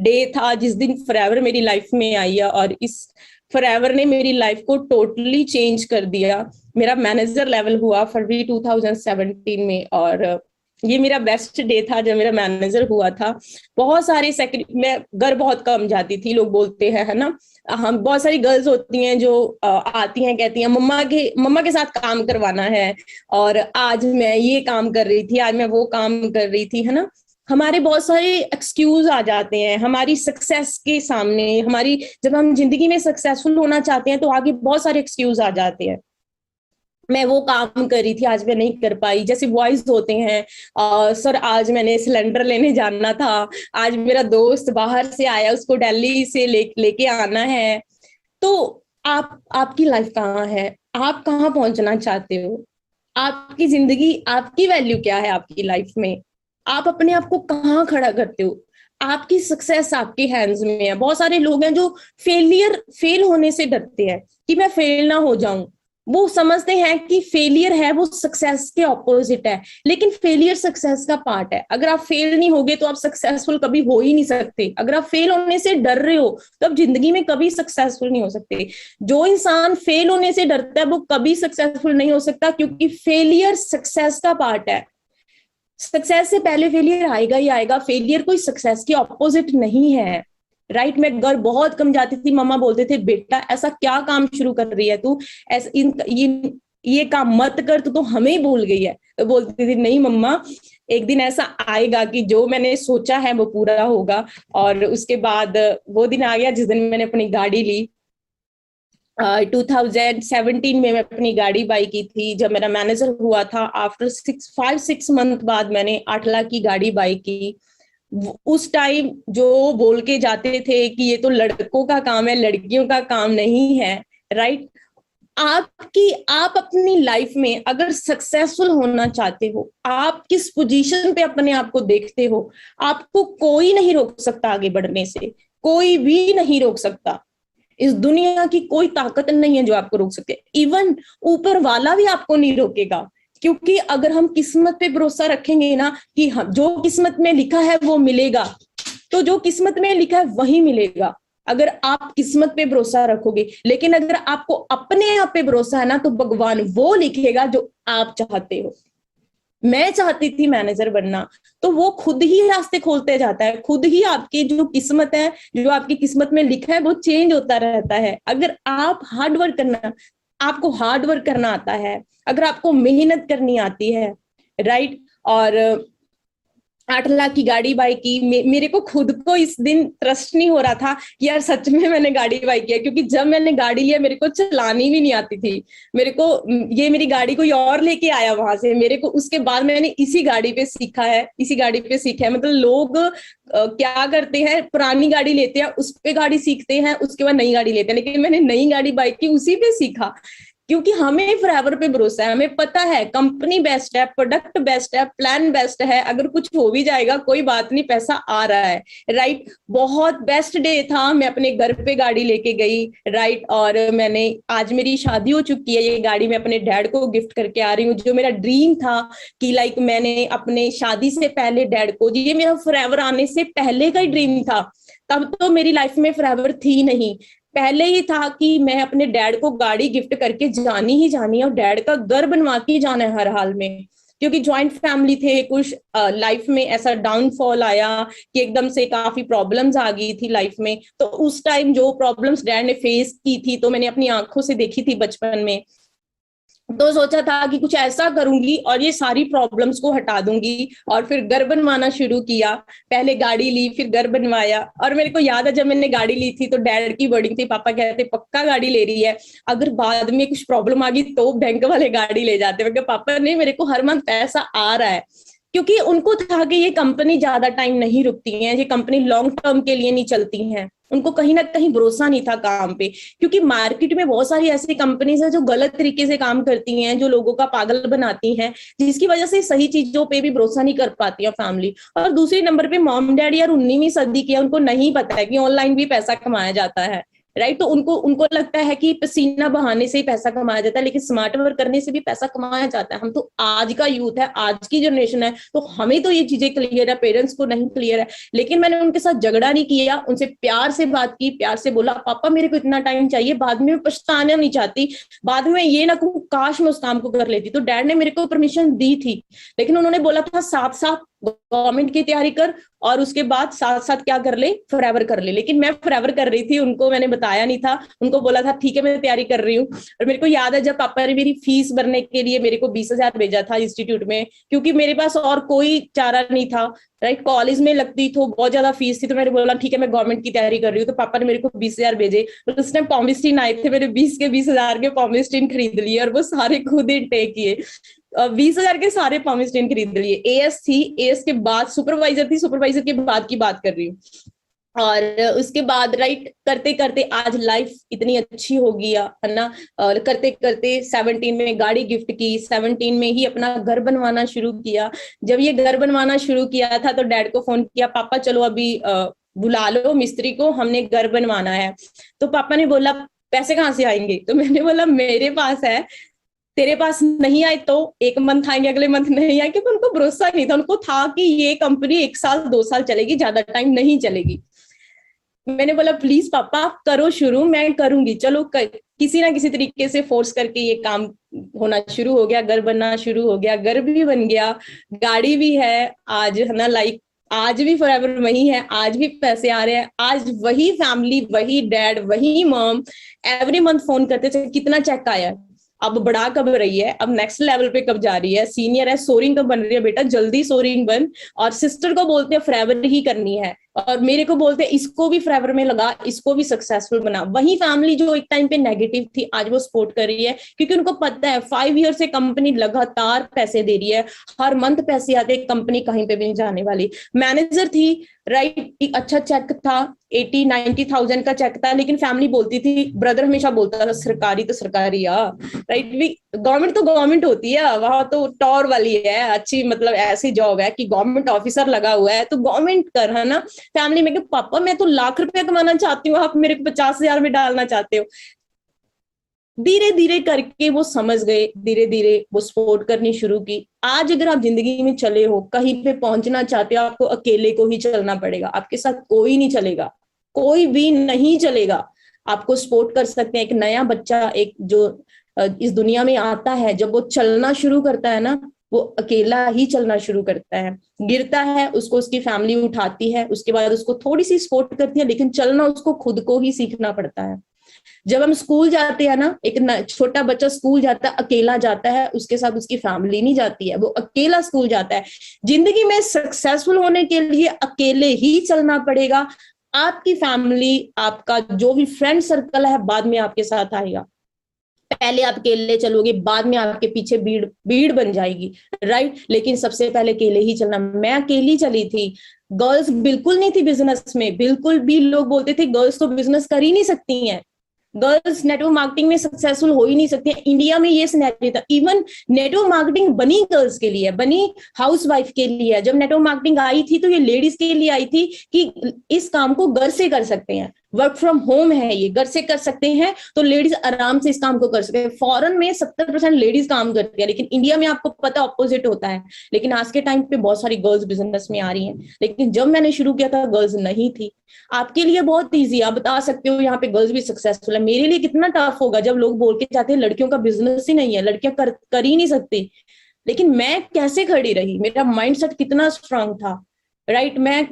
डे था जिस दिन फॉरएवर मेरी लाइफ में आई है। और इस फॉरएवर ने मेरी लाइफ को टोटली चेंज कर दिया। मेरा मैनेजर लेवल हुआ फरवरी 2017 में, और ये मेरा बेस्ट डे था जब मेरा मैनेजर हुआ था। बहुत सारे मैं घर बहुत कम जाती थी, लोग बोलते हैं, है ना। हम बहुत सारी गर्ल्स होती हैं जो आती हैं, कहती हैं मम्मा के साथ काम करवाना है, और आज मैं ये काम कर रही थी, आज मैं वो काम कर रही थी, है ना। हमारे बहुत सारे एक्सक्यूज आ जाते हैं हमारी सक्सेस के सामने। हमारी जब हम जिंदगी में सक्सेसफुल होना चाहते हैं तो आगे बहुत सारे एक्सक्यूज आ जाते हैं। मैं वो काम कर रही थी, आज मैं नहीं कर पाई। जैसे बॉयज होते हैं, सर आज मैंने सिलेंडर लेने जाना था, आज मेरा दोस्त बाहर से आया, उसको दिल्ली से लेके आना है। तो आपकी लाइफ कहाँ है, आप कहाँ पहुंचना चाहते हो, आपकी जिंदगी, आपकी वैल्यू क्या है आपकी लाइफ में, आप अपने आप को कहाँ खड़ा करते हो। आपकी सक्सेस आपके हैंड्स में है। बहुत सारे लोग हैं जो फेल होने से डरते हैं कि मैं फेल ना हो जाऊं। वो समझते हैं कि फेलियर है वो सक्सेस के ऑपोजिट है, लेकिन फेलियर सक्सेस का पार्ट है। अगर आप फेल नहीं होगे तो आप सक्सेसफुल कभी हो ही नहीं सकते। अगर आप फेल होने से डर रहे हो तो आप जिंदगी में कभी सक्सेसफुल नहीं हो सकते। जो इंसान फेल होने से डरता है वो कभी सक्सेसफुल नहीं हो सकता, क्योंकि फेलियर सक्सेस का पार्ट है। सक्सेस से पहले फेलियर आएगा ही आएगा। फेलियर कोई सक्सेस के ऑपोजिट नहीं है, राइट। मैं घर बहुत कम जाती थी, मम्मा बोलते थे बेटा ऐसा क्या काम शुरू कर रही है तू, ऐसा ये काम मत कर, तू तो हमें ही भूल गई है। तो बोलती थी नहीं मम्मा, एक दिन ऐसा आएगा कि जो मैंने सोचा है वो पूरा होगा। और उसके बाद वो दिन आ गया जिस दिन मैंने अपनी गाड़ी ली। 2017 में मैं अपनी गाड़ी बाई की थी जब मेरा मैनेजर हुआ था। आफ्टर 5-6 मंथ बाद मैंने 8 लाख की गाड़ी बाई की। उस टाइम जो बोल के जाते थे कि ये तो लड़कों का काम है, लड़कियों का काम नहीं है, राइट। आप अपनी लाइफ में अगर सक्सेसफुल होना चाहते हो, आप किस पोजीशन पे अपने आप को देखते हो, आपको कोई नहीं रोक सकता आगे बढ़ने से, कोई भी नहीं रोक सकता। इस दुनिया की कोई ताकत नहीं है जो आपको रोक सके। इवन ऊपर वाला भी आपको नहीं रोकेगा, क्योंकि अगर हम किस्मत पे भरोसा रखेंगे ना कि हम जो किस्मत में लिखा है वो मिलेगा, तो जो किस्मत में लिखा है वही मिलेगा, अगर आप किस्मत पे भरोसा रखोगे। लेकिन अगर आपको अपने आप पे भरोसा है ना, तो भगवान वो लिखेगा जो आप चाहते हो। मैं चाहती थी मैनेजर बनना, तो वो खुद ही रास्ते खोलते जाता है, खुद ही आपकी जो किस्मत है, जो आपकी किस्मत में लिखा है वो चेंज होता रहता है। अगर आप आपको हार्ड वर्क करना आता है, अगर आपको मेहनत करनी आती है, राइट। और 8 लाख की गाड़ी बाई की। मेरे को खुद को इस दिन ट्रस्ट नहीं हो रहा था कि यार सच में मैंने गाड़ी बाई किया, क्योंकि जब मैंने गाड़ी लिया मेरे को चलानी भी नहीं आती थी। मेरे को ये मेरी गाड़ी कोई और लेके आया वहां से, मेरे को उसके बाद मैंने इसी गाड़ी पे सीखा है, मतलब लोग क्या करते हैं, पुरानी गाड़ी लेते हैं, उस पे गाड़ी सीखते हैं, उसके बाद नई गाड़ी लेते हैं, लेकिन मैंने नई गाड़ी बाई की उसी पे सीखा, क्योंकि हमें फॉरएवर पे भरोसा है। हमें पता है कंपनी बेस्ट है, प्रोडक्ट बेस्ट है, प्लान बेस्ट है, अगर कुछ हो भी जाएगा कोई बात नहीं, पैसा आ रहा है, राइट। बहुत बेस्ट डे था। मैं अपने घर पे गाड़ी लेके गई, राइट। और मैंने, आज मेरी शादी हो चुकी है, ये गाड़ी मैं अपने डैड को गिफ्ट करके आ रही हूँ। जो मेरा ड्रीम था कि लाइक मैंने अपने शादी से पहले डैड को, ये मेरा फॉरएवर आने से पहले का ही ड्रीम था, तब तो मेरी लाइफ में फॉरएवर थी नहीं, पहले ही था कि मैं अपने डैड को गाड़ी गिफ्ट करके जानी ही जानी है और डैड का घर बनवा के जाना है हर हाल में, क्योंकि ज्वाइंट फैमिली थे, कुछ लाइफ में ऐसा डाउनफॉल आया कि एकदम से काफी प्रॉब्लम्स आ गई थी लाइफ में। तो उस टाइम जो प्रॉब्लम्स डैड ने फेस की थी तो मैंने अपनी आंखों से देखी थी बचपन में। तो सोचा था कि कुछ ऐसा करूंगी और ये सारी प्रॉब्लम्स को हटा दूंगी, और फिर घर बनवाना शुरू किया। पहले गाड़ी ली, फिर घर बनवाया। और मेरे को याद है जब मैंने गाड़ी ली थी तो डैड की वर्डिंग थी, पापा कहते पक्का गाड़ी ले रही है, अगर बाद में कुछ प्रॉब्लम आ गई तो बैंक वाले गाड़ी ले जाते। मैं पापा नहीं, मेरे को हर मंथ पैसा आ रहा है, क्योंकि उनको था कि ये कंपनी ज्यादा टाइम नहीं रुकती है, ये कंपनी लॉन्ग टर्म के लिए नहीं चलती है। उनको कहीं ना कहीं भरोसा नहीं था काम पे, क्योंकि मार्केट में बहुत सारी ऐसी कंपनीज है जो गलत तरीके से काम करती हैं, जो लोगों का पागल बनाती हैं, जिसकी वजह से सही चीजों पे भी भरोसा नहीं कर पाती है फैमिली। और दूसरे नंबर पे मॉम डैडी यार 19वीं सदी के, उनको नहीं पता है कि ऑनलाइन भी पैसा कमाया जाता है, राइट। तो उनको उनको लगता है कि पसीना बहाने से ही पैसा कमाया जाता है, लेकिन स्मार्ट वर्क करने से भी पैसा कमाया जाता है। हम तो आज का यूथ है, आज की जनरेशन है, तो हमें तो ये चीजें क्लियर है, पेरेंट्स को नहीं क्लियर है। लेकिन मैंने उनके साथ झगड़ा नहीं किया, उनसे प्यार से बात की, प्यार से बोला पापा मेरे को इतना टाइम चाहिए, बाद में पछताना नहीं चाहती, बाद में ये ना कहूँ काश मैं उस काम को कर लेती। तो डैड ने मेरे को परमिशन दी थी, लेकिन उन्होंने बोला था साथ साथ गवर्नमेंट की तैयारी कर और उसके बाद साथ साथ क्या कर ले, फॉरएवर कर ले। लेकिन मैं फॉरएवर कर रही थी, उनको मैंने बताया नहीं था, उनको बोला था ठीक है मैं तैयारी कर रही हूँ। और मेरे को याद है जब पापा ने मेरी फीस भरने के लिए मेरे को 20,000 भेजा था इंस्टीट्यूट में, क्योंकि मेरे पास और कोई चारा नहीं था, राइट। कॉलेज में लगती तो बहुत ज्यादा फीस थी, तो मैंने बोला ठीक है मैं गवर्नमेंट की तैयारी कर रही हूँ। तो पापा ने मेरे को 20,000 भेजे। उस टाइम पॉमिस्टीन आए थे, मेरे 20,000 के पॉमिस्टीन खरीद लिए और वो सारे खुद ही टेक किए। 20,000 के सारे पॉमिस्टीन खरीद लिए। एएस थी, एएस के बाद सुपरवाइजर थी, सुपरवाइजर के बाद की बात कर रही हूँ। और उसके बाद राइट करते करते आज लाइफ इतनी अच्छी हो गई है ना। और करते करते 17 में गाड़ी गिफ्ट की, 17 में ही अपना घर बनवाना शुरू किया। जब ये घर बनवाना शुरू किया था तो डैड को फोन किया, पापा चलो अभी बुला लो मिस्त्री को, हमने घर बनवाना है। तो पापा ने बोला पैसे कहाँ से आएंगे? तो मैंने बोला मेरे पास है, तेरे पास नहीं आए तो एक मंथ आएंगे, अगले मंथ नहीं आए, क्योंकि उनको भरोसा नहीं था। उनको था कि ये कंपनी 1 साल 2 साल चलेगी, ज्यादा टाइम नहीं चलेगी। मैंने बोला प्लीज पापा करो शुरू, मैं करूंगी, चलो किसी ना किसी तरीके से फोर्स करके ये काम होना शुरू हो गया, घर बनना शुरू हो गया, घर भी बन गया, गाड़ी भी है आज, है ना। लाइक आज भी फॉरएवर वही है, आज भी पैसे आ रहे हैं, आज वही फैमिली, वही डैड, वही मॉम एवरी मंथ फोन करते थे कितना चेक आया, अब बढ़ा कब रही है, अब नेक्स्ट लेवल पे कब जा रही है, सीनियर है सोरिंग कब बन रही है, बेटा जल्दी सोरिंग बन। और सिस्टर को बोलते हैं फॉरएवर ही करनी है, और मेरे को बोलते हैं इसको भी फॉरएवर में लगा, इसको भी सक्सेसफुल बना। वही फैमिली जो एक टाइम पे नेगेटिव थी आज वो सपोर्ट कर रही है, क्योंकि उनको पता है 5 ईयर से कंपनी लगातार पैसे दे रही है, हर मंथ पैसे आते, कंपनी कहीं पे भी नहीं जाने वाली। मैनेजर थी, राइट, एक अच्छा चेक था, 80-90,000 का चेक था, लेकिन फैमिली बोलती थी, ब्रदर हमेशा बोलता था सरकारी तो सरकारी आ, राइट, गवर्नमेंट तो गवर्नमेंट होती है, वहां तो टॉर वाली है, अच्छी मतलब ऐसी जॉब है कि गवर्नमेंट ऑफिसर लगा हुआ है तो गवर्नमेंट कर, है ना। फैमिली में कि पापा मैं तो लाख रुपया कमाना चाहती हूँ, आप मेरे को 50,000 में डालना चाहते हो। धीरे धीरे करके वो समझ गए, धीरे धीरे वो सपोर्ट करनी शुरू की। आज अगर आप जिंदगी में चले हो, कहीं पे पहुंचना चाहते हो, आपको अकेले को ही चलना पड़ेगा, आपके साथ कोई नहीं चलेगा, कोई भी नहीं चलेगा। आपको सपोर्ट कर सकते हैं। एक नया बच्चा, एक जो इस दुनिया में आता है, जब वो चलना शुरू करता है ना, वो अकेला ही चलना शुरू करता है, गिरता है उसको उसकी फैमिली उठाती है, उसके बाद उसको थोड़ी सी सपोर्ट करती है, लेकिन चलना उसको खुद को ही सीखना पड़ता है। जब हम स्कूल जाते हैं ना, एक छोटा बच्चा स्कूल जाता है, अकेला जाता है, उसके साथ उसकी फैमिली नहीं जाती है, वो अकेला स्कूल जाता है। जिंदगी में सक्सेसफुल होने के लिए अकेले ही चलना पड़ेगा। आपकी फैमिली, आपका जो भी फ्रेंड सर्कल है बाद में आपके साथ आएगा, पहले आप अकेले चलोगे, बाद में आपके पीछे भीड़ भीड़ बन जाएगी, राइट। लेकिन सबसे पहले अकेले ही चलना। मैं अकेली चली थी, गर्ल्स बिल्कुल नहीं थी बिजनेस में, बिल्कुल भी। लोग बोलते थे गर्ल्स तो बिजनेस कर ही नहीं सकती हैं, गर्ल्स नेटवर्क मार्केटिंग में सक्सेसफुल हो ही नहीं सकती है। इंडिया में ये सिनेरियो था। इवन नेटवर्क मार्केटिंग बनी गर्ल्स के लिए, बनी हाउसवाइफ के लिए। जब नेटवर्क मार्केटिंग आई थी तो ये लेडीज के लिए आई थी कि इस काम को घर से कर सकते हैं। वर्क फ्रॉम होम है, ये घर से कर सकते हैं, तो लेडीज आराम से इस काम को कर सकते हैं। फॉरेन में 70% लेडीज काम करती है, लेकिन इंडिया में आपको पता ऑपोजिट होता है। लेकिन आज के टाइम पे बहुत सारी गर्ल्स बिजनेस में आ रही हैं, लेकिन जब मैंने शुरू किया था गर्ल्स नहीं थी। आपके लिए बहुत ईजी, आप बता सकते हो यहाँ पे गर्ल्स भी सक्सेसफुल है। मेरे लिए कितना टफ होगा जब लोग बोल के जाते हैं लड़कियों का बिजनेस ही नहीं है, लड़कियां कर ही नहीं सकती। लेकिन मैं कैसे खड़ी रही, मेरा माइंडसेट कितना स्ट्रांग था, राइट। मैं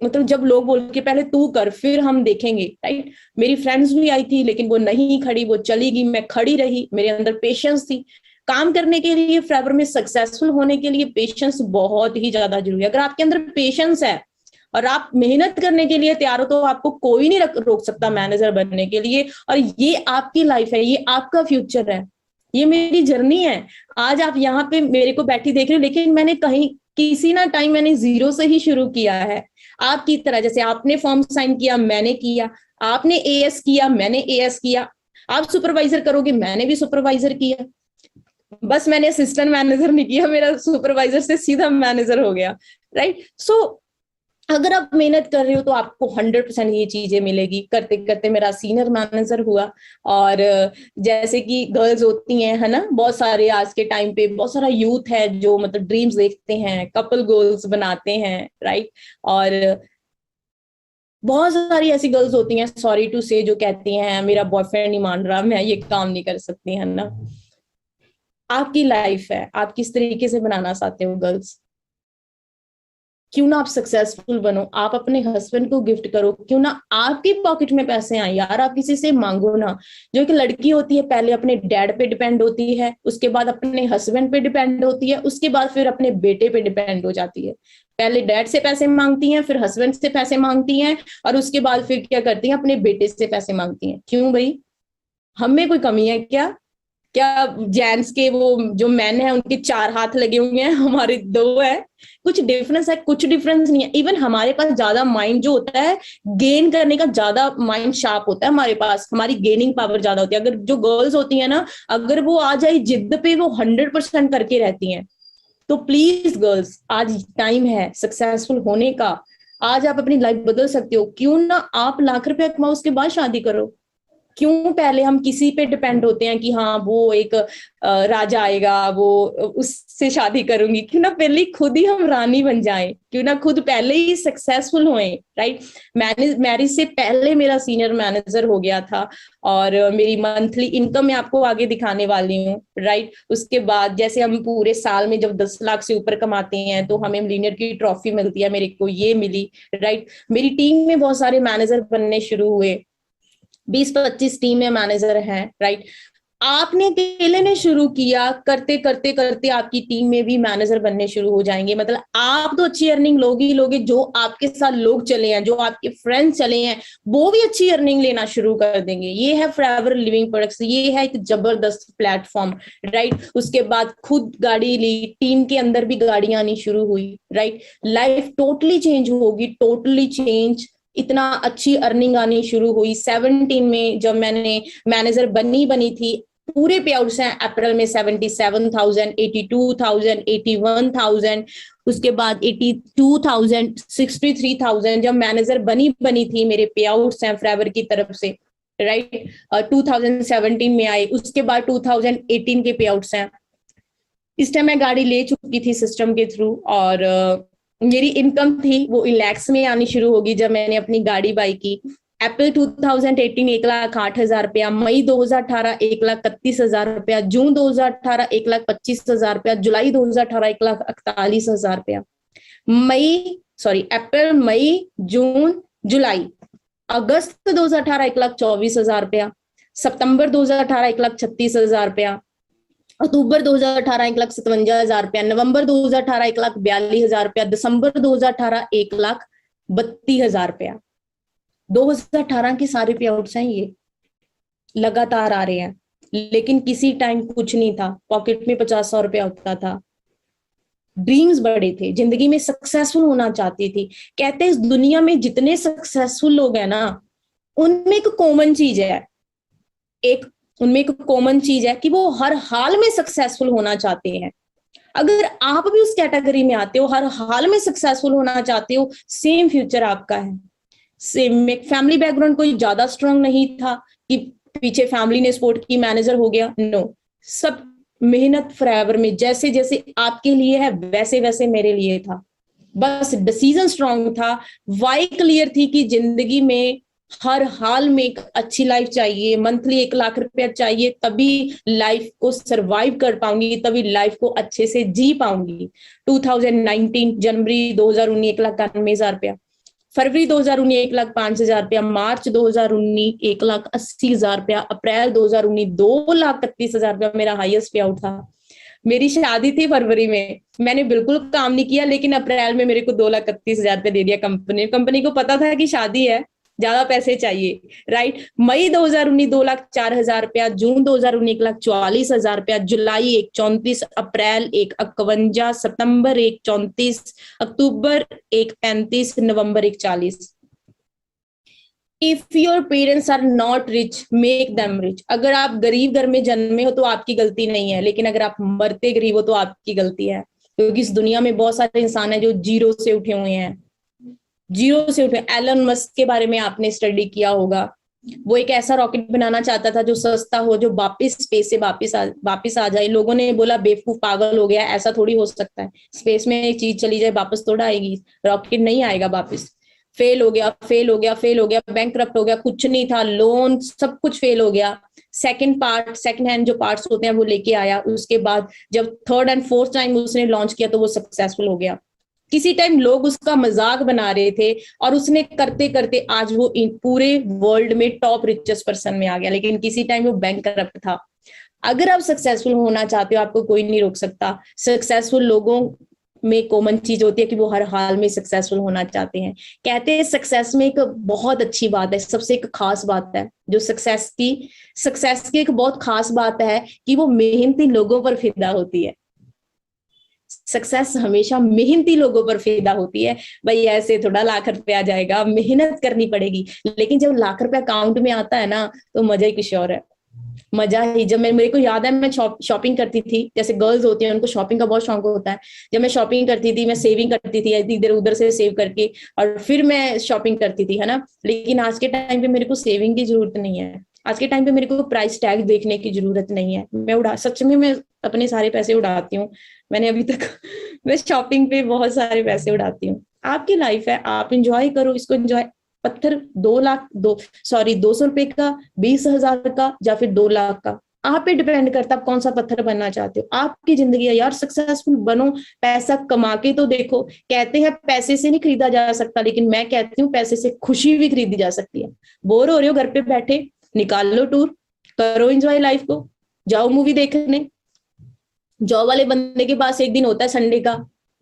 मतलब जब लोग बोल के पहले तू कर फिर हम देखेंगे, राइट। मेरी फ्रेंड्स भी आई थी लेकिन वो नहीं खड़ी, वो चली गई, मैं खड़ी रही, मेरे अंदर पेशेंस थी। काम करने के लिए, फॉरएवर में सक्सेसफुल होने के लिए पेशेंस बहुत ही ज्यादा जरूरी है। अगर आपके अंदर पेशेंस है और आप मेहनत करने के लिए तैयार हो तो आपको कोई नहीं रोक सकता मैनेजर बनने के लिए। और ये आपकी लाइफ है, ये आपका फ्यूचर है, ये मेरी जर्नी है। आज आप यहाँ पे मेरे को बैठी देख रहे हो, लेकिन मैंने कहीं किसी ना टाइम मैंने जीरो से ही शुरू किया है। आपकी तरह जैसे आपने फॉर्म साइन किया, मैंने किया, आपने एएस किया, मैंने एएस किया, आप सुपरवाइजर करोगे, मैंने भी सुपरवाइजर किया। बस मैंने असिस्टेंट मैनेजर नहीं किया, मेरा सुपरवाइजर से सीधा मैनेजर हो गया, राइट। सो अगर आप मेहनत कर रहे हो तो आपको 100% ये चीजें मिलेगी। करते करते मेरा सीनियर मैनेजर हुआ। और जैसे कि गर्ल्स होती हैं, है ना, बहुत सारे आज के टाइम पे बहुत सारा यूथ है जो मतलब ड्रीम्स देखते हैं, कपल गोल्स बनाते हैं, राइट। और बहुत सारी ऐसी गर्ल्स होती हैं, सॉरी टू से, जो कहती हैं मेरा बॉयफ्रेंड नहीं मान रहा, मैं ये काम नहीं कर सकती, है ना। आपकी लाइफ है, आप किस तरीके से बनाना चाहते हो गर्ल्स। क्यों ना आप सक्सेसफुल बनो, आप अपने हस्बैंड को गिफ्ट करो, क्यों ना आपकी पॉकेट में पैसे आए यार, आप किसी से मांगो ना। जो एक लड़की होती है पहले अपने डैड पे डिपेंड होती है, उसके बाद अपने हस्बैंड पे डिपेंड होती है, उसके बाद फिर अपने बेटे पे डिपेंड हो जाती है। पहले डैड से पैसे मांगती हैं, फिर हस्बैंड से पैसे मांगती हैं, और उसके बाद फिर क्या करती हैं, अपने बेटे से पैसे मांगती हैं। क्यों भाई, हम में कोई कमी है क्या? क्या जेंट्स के वो जो मैन है उनके 4 हाथ लगे हुए हैं, हमारे 2 है? कुछ डिफरेंस है? कुछ डिफरेंस नहीं है। इवन हमारे पास ज्यादा माइंड जो होता है, गेन करने का ज्यादा माइंड शार्प होता है हमारे पास, हमारी गेनिंग पावर ज्यादा होती है। अगर जो गर्ल्स होती है ना, अगर वो आ जाए जिद पे, वो 100% करके रहती हैं। तो प्लीज गर्ल्स, आज टाइम है सक्सेसफुल होने का। आज आप अपनी लाइफ बदल सकते हो। क्यों ना आप लाख रुपया कमाओ, उसके बाद शादी करो। क्यों पहले हम किसी पे डिपेंड होते हैं कि हाँ वो एक राजा आएगा, वो उससे शादी करूंगी। क्यों ना पहले खुद ही हम रानी बन जाएं, क्यों ना खुद पहले ही सक्सेसफुल होएं, राइट। मैरिज से पहले मेरा सीनियर मैनेजर हो गया था, और मेरी मंथली इनकम मैं आपको आगे दिखाने वाली हूँ, राइट। उसके बाद जैसे हम पूरे साल में जब 10 लाख से ऊपर कमाते हैं तो हमें मिलीनियर की ट्रॉफी मिलती है, मेरे को ये मिली, राइट। मेरी टीम में बहुत सारे मैनेजर बनने शुरू हुए, 20-25 टीम में मैनेजर हैं, राइट। आपने अकेले ने शुरू किया, करते करते करते आपकी टीम में भी मैनेजर बनने शुरू हो जाएंगे। मतलब आप तो अच्छी अर्निंग लोगे ही लोगे, जो आपके साथ लोग चले हैं, जो आपके फ्रेंड्स चले हैं, वो भी अच्छी अर्निंग लेना शुरू कर देंगे। ये है फॉरएवर लिविंग प्रोडक्ट्स, ये है एक जबरदस्त प्लेटफॉर्म, राइट। उसके बाद खुद गाड़ी ली, टीम के अंदर भी गाड़ियां आनी शुरू हुई, राइट। लाइफ टोटली चेंज होगी, टोटली चेंज। इतना अच्छी अर्निंग आनी शुरू हुई 17 में, जब मैंने मैनेजर बनी थी। पूरे पे आउट्स हैं अप्रैल में 77,000, 82,000, 81,000, उसके बाद 82,000, 63,000। जब मैनेजर बनी थी, मेरे पे आउट्स हैं फॉरएवर की तरफ से, राइट। 2017 में आए, उसके बाद 2018 के पे आउट्स हैं। इस टाइम मैं गाड़ी ले चुकी थी सिस्टम के थ्रू, और मेरी इनकम थी वो लैक्स में आनी शुरू होगी जब मैंने अपनी गाड़ी बाई की। अप्रैल 2018 1,08,000 रुपया, मई 2018 1,31,000 रुपया, जून 2018 1,25,000 रुपया, जुलाई 2018 1,41,000 रुपया। अप्रैल, मई, जून, जुलाई, अगस्त 2018 1,24,000 रुपया, सितंबर 2018 1,36,000 रुपया, अक्टूबर 2018 1,57,000 रुपया, नवंबर 2018 1,42,000 रुपया, दिसंबर 2018 1,32,000 रुपया। 2018 की सारी पे आउट्स हैं, ये लगातार आ रहे हैं। लेकिन किसी टाइम कुछ नहीं था, पॉकेट में 50-100 रुपया होता था। ड्रीम्स बड़े थे, जिंदगी में सक्सेसफुल होना चाहती थी। कहते हैं इस दुनिया में जितने सक्सेसफुल लोग हैं ना, उनमें एक कॉमन चीज है, उनमें एक कॉमन चीज है कि वो हर हाल में सक्सेसफुल होना चाहते हैं। अगर आप भी उस कैटेगरी में आते हो, हर हाल में सक्सेसफुल होना चाहते हो, सेम फ्यूचर आपका है। सेम फैमिली बैकग्राउंड कोई ज्यादा स्ट्रांग नहीं था कि पीछे फैमिली ने सपोर्ट की मैनेजर हो गया, नो। सब मेहनत फॉरएवर में, जैसे जैसे आपके लिए है वैसे वैसे मेरे लिए था। बस डिसीजन स्ट्रांग था, वाई क्लियर थी कि जिंदगी में हर हाल में एक अच्छी लाइफ चाहिए, मंथली 1 लाख रुपया चाहिए, तभी लाइफ को सरवाइव कर पाऊंगी, तभी लाइफ को अच्छे से जी पाऊंगी। 2019 जनवरी 2019 1,91,000 रुपया, फरवरी 2019 1,05,000 रुपया, मार्च 2019 1,80,000 रुपया, अप्रैल 2019 2,31,000 रुपया मेरा हाईएस्ट पे आउट था। मेरी शादी थी फरवरी में, मैंने बिल्कुल काम नहीं किया, लेकिन अप्रैल में मेरे को 2,31,000 रुपया दे दिया कंपनी। कंपनी को पता था कि शादी है, ज्यादा पैसे चाहिए, राइट। मई 2019 2,04,000 रुपया, जून 2019 1,44,000 रुपया, जुलाई 1,34, अप्रैल 1,51, सितंबर 1,34, अक्टूबर 1,35, नवंबर 1,40। If your parents are not rich, make them rich. अगर आप गरीब घर में जन्मे हो तो आपकी गलती नहीं है, लेकिन अगर आप मरते गरीब हो तो आपकी गलती है, क्योंकि इस दुनिया में बहुत सारे इंसान हैं जो जीरो से उठे हुए हैं, जीरो से उठे। एलन मस्क के बारे में आपने स्टडी किया होगा, वो एक ऐसा रॉकेट बनाना चाहता था जो सस्ता हो, जो वापस स्पेस से वापस आ जाए। लोगों ने बोला बेवकूफ, पागल हो गया, ऐसा थोड़ी हो सकता है, स्पेस में एक चीज चली जाए वापस थोड़ा आएगी, रॉकेट नहीं आएगा वापस। फेल हो गया, फेल हो गया, फेल हो गया, बैंकक्रप्ट हो गया, कुछ नहीं था, लोन सब कुछ फेल हो गया। सेकंड हैंड जो पार्ट्स होते हैं वो लेके आया, उसके बाद जब थर्ड एंड फोर्थ टाइम उसने लॉन्च किया तो वो सक्सेसफुल हो गया। किसी टाइम लोग उसका मजाक बना रहे थे, और उसने करते करते आज वो पूरे वर्ल्ड में टॉप रिचेस्ट पर्सन में आ गया, लेकिन किसी टाइम वो बैंकरप्ट था। अगर आप सक्सेसफुल होना चाहते हो, आपको कोई नहीं रोक सकता। सक्सेसफुल लोगों में कॉमन चीज होती है कि वो हर हाल में सक्सेसफुल होना चाहते हैं। कहते हैं सक्सेस में एक बहुत अच्छी बात है, सबसे एक खास बात है जो सक्सेस की एक बहुत खास बात है कि वो मेहनती लोगों पर फिदा होती है। सक्सेस हमेशा मेहनती लोगों पर फिदा होती है। भाई ऐसे थोड़ा लाख रुपए आ जाएगा, मेहनत करनी पड़ेगी, लेकिन जब लाख रुपया अकाउंट में आता है ना तो मजा ही कुछ और है। मजा ही, जब मेरे को याद है मैं शॉपिंग करती थी, जैसे गर्ल्स होती हैं उनको शॉपिंग का बहुत शौक होता है। जब मैं शॉपिंग करती थी, मैं सेविंग करती थी इधर उधर से सेव करके, और फिर मैं शॉपिंग करती थी, है ना। लेकिन आज के टाइम पे मेरे को सेविंग की जरूरत नहीं है। आज के टाइम पे मेरे को प्राइस टैग देखने की जरूरत नहीं है। सच में मैं अपने सारे पैसे उड़ाती हूँ। मैंने अभी तक मैं शॉपिंग पे बहुत सारे पैसे उड़ाती हूँ। आपकी लाइफ है, आप इंजॉय करो इसको, इंजॉय। पत्थर 200 रुपए का, 20,000 का, या फिर 2 लाख का, आप पे डिपेंड करता है आप कौन सा पत्थर बनना चाहते हो। आपकी जिंदगी है यार, सक्सेसफुल बनो, पैसा कमा के तो देखो। कहते हैं पैसे से नहीं खरीदा जा सकता, लेकिन मैं कहती हूँ पैसे से खुशी भी खरीदी जा सकती है। बोर हो रहे हो घर पे बैठे, निकाल लो टूर, करो एंजॉय लाइफ को, जाओ मूवी देखने। जॉब वाले बंदे के पास एक दिन होता है संडे का,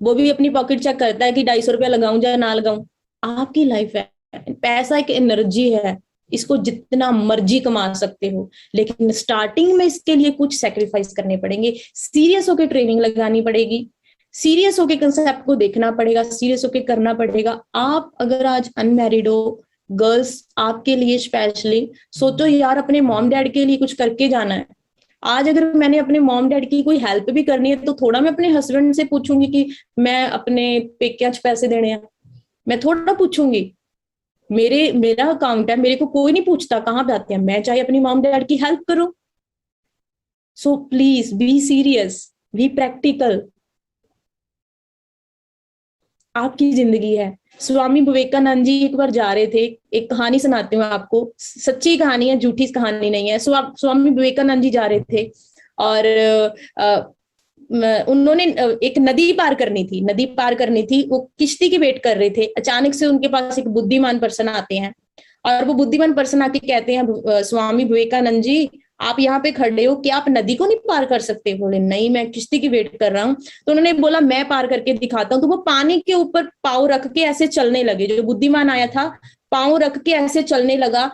वो भी अपनी पॉकेट चेक करता है कि 250 रुपया लगाऊं या ना लगाऊं। आपकी लाइफ है, पैसा एक एनर्जी है, इसको जितना मर्जी कमा सकते हो, लेकिन स्टार्टिंग में इसके लिए कुछ सेक्रीफाइस करने पड़ेंगे। सीरियस होकर ट्रेनिंग लगानी पड़ेगी, सीरियस होकर कंसेप्ट को देखना पड़ेगा, सीरियस होकर करना पड़ेगा। आप अगर आज अनमैरिड हो, गर्ल्स आपके लिए स्पेशली सोचो यार, अपने मॉम डैड के लिए कुछ करके जाना है। आज अगर मैंने अपने मॉम डैड की कोई हेल्प भी करनी है तो थोड़ा मैं अपने हस्बैंड से पूछूंगी कि मैं अपने पेक्या च पैसे देने हैं, मैं थोड़ा पूछूंगी। मेरा अकाउंट है, मेरे को कोई नहीं पूछता कहाँ पे आते हैं, मैं चाहे अपनी मॉम डैड की हेल्प करूं। So please be serious, be practical. आपकी जिंदगी है। स्वामी विवेकानंद जी एक बार जा रहे थे, एक कहानी सुनाती हूँ आपको, सच्ची कहानी है, झूठी कहानी नहीं है। स्वामी विवेकानंद जी जा रहे थे, और उन्होंने एक नदी पार करनी थी, वो किश्ती की वेट कर रहे थे। अचानक से उनके पास एक बुद्धिमान पर्सन आते हैं, और वो बुद्धिमान पर्सन आके कहते हैं स्वामी विवेकानंद जी आप यहाँ पे खड़े हो, क्या आप नदी को नहीं पार कर सकते? बोले नहीं, मैं किश्ती की वेट कर रहा हूँ। तो उन्होंने बोला मैं पार करके दिखाता हूँ। तो वो पानी के ऊपर पाँव रख के ऐसे चलने लगे, जो बुद्धिमान आया था पाँव रख के ऐसे चलने लगा,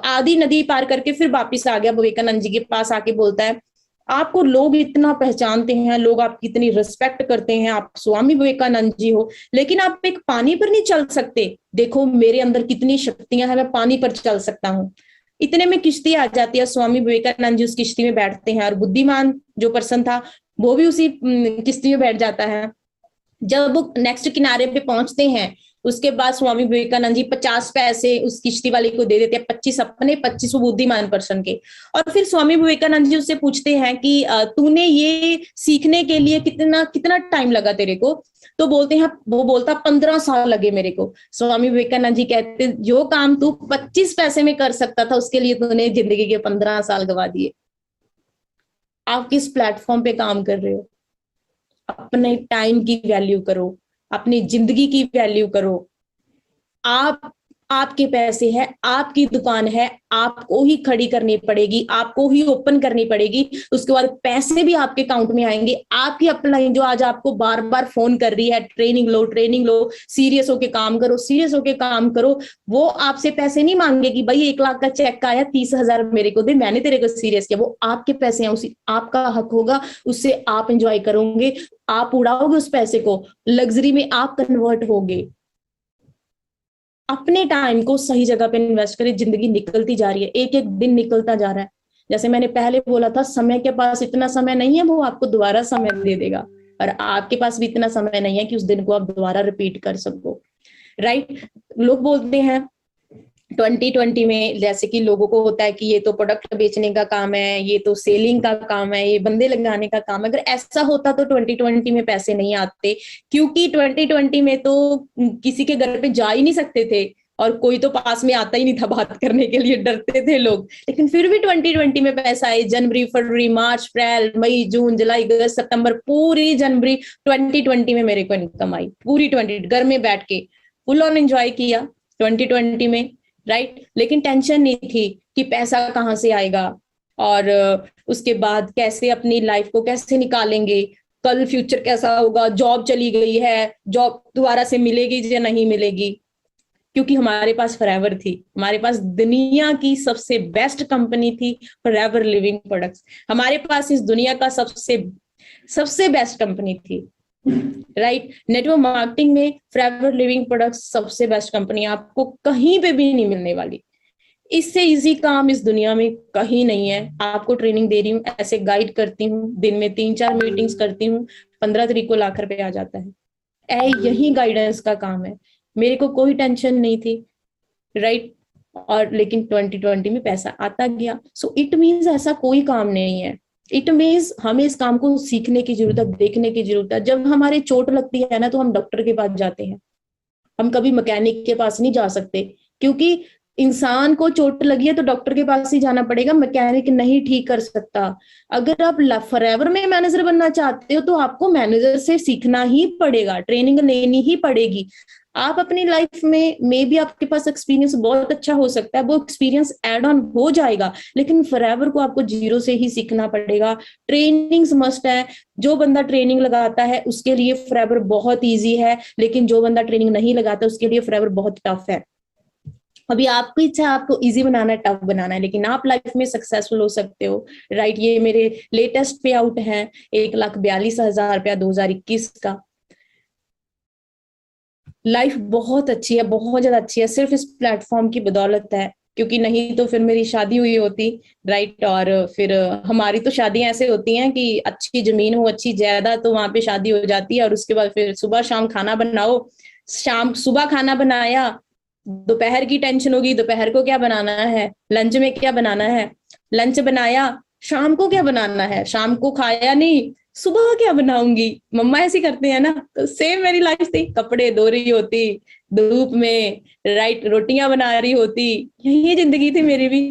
आधी नदी पार करके फिर वापिस आ गया। विवेकानंद जी के पास आके बोलता है आपको लोग इतना पहचानते हैं, लोग आपकी इतनी रिस्पेक्ट करते हैं, आप स्वामी विवेकानंद जी हो, लेकिन आप एक पानी पर नहीं चल सकते। देखो मेरे अंदर कितनी शक्तियां हैं, मैं पानी पर चल सकता हूँ। इतने में किश्ती आ जाती है, स्वामी विवेकानंद जी उस किश्ती में बैठते हैं, और बुद्धिमान जो पर्सन था वो भी उसी किश्ती में बैठ जाता है। जब वो नेक्स्ट किनारे पे पहुंचते हैं उसके बाद स्वामी विवेकानंद जी 50 पैसे उस किश्ती वाले को दे देते हैं, 25 अपने, 25 वो बुद्धिमान पर्सन के। और फिर स्वामी विवेकानंद जी उससे पूछते हैं कि तूने ये सीखने के लिए कितना कितना टाइम लगा तेरे को? तो बोलते हैं, वो बोलता 15 साल लगे मेरे को। स्वामी विवेकानंद जी कहते, जो काम तू 25 पैसे में कर सकता था उसके लिए तूने जिंदगी के 15 साल गवा दिए। आप किस प्लेटफॉर्म पे काम कर रहे हो? अपने टाइम की वैल्यू करो, अपनी जिंदगी की वैल्यू करो। आप, आपके पैसे हैं, आपकी दुकान है, आपको ही खड़ी करनी पड़ेगी, आपको ही ओपन करनी पड़ेगी। उसके बाद पैसे भी आपके अकाउंट में आएंगे। आपकी अपलाइन जो आज आपको बार बार फोन कर रही है, ट्रेनिंग लो, ट्रेनिंग लो, सीरियस होके काम करो, सीरियस होके काम करो, वो आपसे पैसे नहीं मांगेगी, भाई 1 लाख का चेक आया, 30,000 मेरे को दे, मैंने तेरे को सीरियस किया। वो आपके पैसे हैं, उसी आपका हक होगा, उससे आप इंजॉय करोगे, आप उड़ाओगे उस पैसे को, लग्जरी में आप कन्वर्ट होगे। अपने टाइम को सही जगह पे इन्वेस्ट करें। जिंदगी निकलती जा रही है, एक एक दिन निकलता जा रहा है। जैसे मैंने पहले बोला था, समय के पास इतना समय नहीं है, वो आपको दोबारा समय दे देगा, और आपके पास भी इतना समय नहीं है कि उस दिन को आप दोबारा रिपीट कर सको। राइट? लोग बोलते हैं 2020 में, जैसे कि लोगों को होता है कि ये तो प्रोडक्ट बेचने का काम है, ये तो सेलिंग का काम है, ये बंदे लगाने का काम है। अगर ऐसा होता तो 2020 में पैसे नहीं आते, क्योंकि 2020 में तो किसी के घर पे जा ही नहीं सकते थे, और कोई तो पास में आता ही नहीं था बात करने के लिए, डरते थे लोग। लेकिन फिर भी 2020 में पैसा आए। जनवरी, फरवरी, मार्च, अप्रैल, मई, जून, जुलाई, अगस्त, सितंबर, पूरी जनवरी 2020 में मेरे को इनकम आई, पूरी 20, घर में बैठ के फुल ऑन एंजॉय किया 2020 में। राइट? लेकिन टेंशन नहीं थी कि पैसा कहाँ से आएगा, और उसके बाद कैसे अपनी लाइफ को कैसे निकालेंगे, कल फ्यूचर कैसा होगा, जॉब चली गई है, जॉब दोबारा से मिलेगी या नहीं मिलेगी। क्योंकि हमारे पास फॉरएवर थी, हमारे पास दुनिया की सबसे बेस्ट कंपनी थी, फॉरएवर लिविंग प्रोडक्ट्स। हमारे पास इस दुनिया का सबसे बेस्ट कंपनी थी। राइट? नेटवर्क मार्केटिंग में फॉरएवर लिविंग प्रोडक्ट्स सबसे बेस्ट कंपनी, आपको कहीं पे भी नहीं मिलने वाली। इससे इजी काम इस दुनिया में कहीं नहीं है। आपको ट्रेनिंग दे रही हूँ, ऐसे गाइड करती हूँ, दिन में 3-4 मीटिंग्स करती हूँ, 15 तारीख को लाख रुपए आ जाता है। यही गाइडेंस का काम है। मेरे को कोई टेंशन नहीं थी। राइट? और लेकिन 2020 में पैसा आता गया। सो इट मीन्स ऐसा कोई काम नहीं है। इट मीन्स हमें इस काम को सीखने की जरूरत है, देखने की जरूरत है। जब हमारे चोट लगती है ना, तो हम डॉक्टर के पास जाते हैं, हम कभी मैकेनिक के पास नहीं जा सकते, क्योंकि इंसान को चोट लगी है तो डॉक्टर के पास ही जाना पड़ेगा, मैकेनिक नहीं ठीक कर सकता। अगर आप फॉरएवर में मैनेजर बनना चाहते हो तो आपको मैनेजर से सीखना ही पड़ेगा, ट्रेनिंग लेनी ही पड़ेगी। आप अपनी लाइफ में मे बी आपके पास एक्सपीरियंस बहुत अच्छा हो सकता है, वो एक्सपीरियंस एड ऑन हो जाएगा, लेकिन फॉरएवर को आपको जीरो से ही सीखना पड़ेगा। ट्रेनिंग्स मस्ट है। जो बंदा ट्रेनिंग लगाता है उसके लिए फॉरएवर बहुत इजी है, लेकिन जो बंदा ट्रेनिंग नहीं लगाता उसके लिए फॉरएवर बहुत टफ है। अभी आपकी इच्छा है, आपको इजी बनाना है, टफ बनाना है, लेकिन आप लाइफ में सक्सेसफुल हो सकते हो। राइट? ये मेरे लेटेस्ट पे आउट है, 1,42,000 रुपया 2021 का। लाइफ बहुत अच्छी है, बहुत ज्यादा अच्छी है, सिर्फ इस प्लेटफॉर्म की बदौलत है, क्योंकि नहीं तो फिर मेरी शादी हुई होती। राइट? और फिर हमारी तो शादियां ऐसे होती हैं कि अच्छी जमीन हो, अच्छी जायदाद, तो वहां पे शादी हो जाती है, और उसके बाद फिर सुबह शाम खाना बनाओ। सुबह खाना बनाया, दोपहर की टेंशन होगी, दोपहर को क्या बनाना है, लंच में क्या बनाना है, लंच बनाया, शाम को क्या बनाना है, शाम को खाया नहीं, सुबह क्या बनाऊंगी। मम्मा ऐसी करते हैं ना, तो सेम मेरी लाइफ थी, कपड़े धो रही होती धूप में, राइट, रोटियां बना रही होती, यही जिंदगी थी मेरी भी।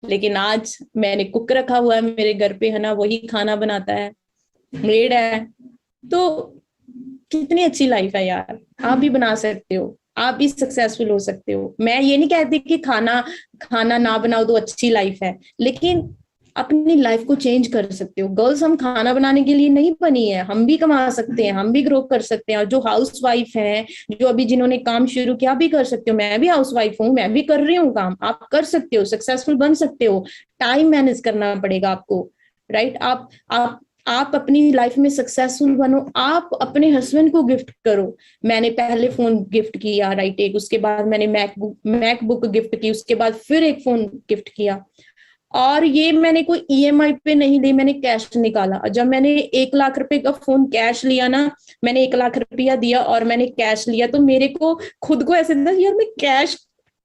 लेकिन आज मैंने कुक रखा हुआ है मेरे घर पे, है ना, वही खाना बनाता है, मेड है। तो कितनी अच्छी लाइफ है यार। आप भी बना सकते हो, आप भी सक्सेसफुल हो सकते हो। मैं ये नहीं कहती कि खाना खाना ना बनाओ तो अच्छी लाइफ है, लेकिन अपनी लाइफ को चेंज कर सकते हो। गर्ल्स हम खाना बनाने के लिए नहीं बनी है, हम भी कमा सकते हैं, हम भी ग्रो कर सकते हैं। और जो हाउस वाइफ है, जो अभी जिन्होंने काम शुरू किया, भी कर सकते हो। मैं भी हाउस वाइफ हूँ, मैं भी कर रही हूँ काम। आप कर सकते हो, सक्सेसफुल बन सकते हो। टाइम मैनेज करना पड़ेगा आपको। राइट? आप अपनी लाइफ में सक्सेसफुल बनो। आप अपने हस्बैंड को गिफ्ट करो। मैंने पहले फोन गिफ्ट किया, राइट, एक, उसके बाद मैंने मैकबुक गिफ्ट की, उसके बाद फिर एक फोन गिफ्ट किया। और ये मैंने कोई ईएमआई पे नहीं ली, मैंने कैश निकाला। जब मैंने 1 लाख रुपए का फोन कैश लिया ना, मैंने 1 लाख रुपया दिया और मैंने कैश लिया, तो मेरे को खुद को ऐसे था यार मैं कैश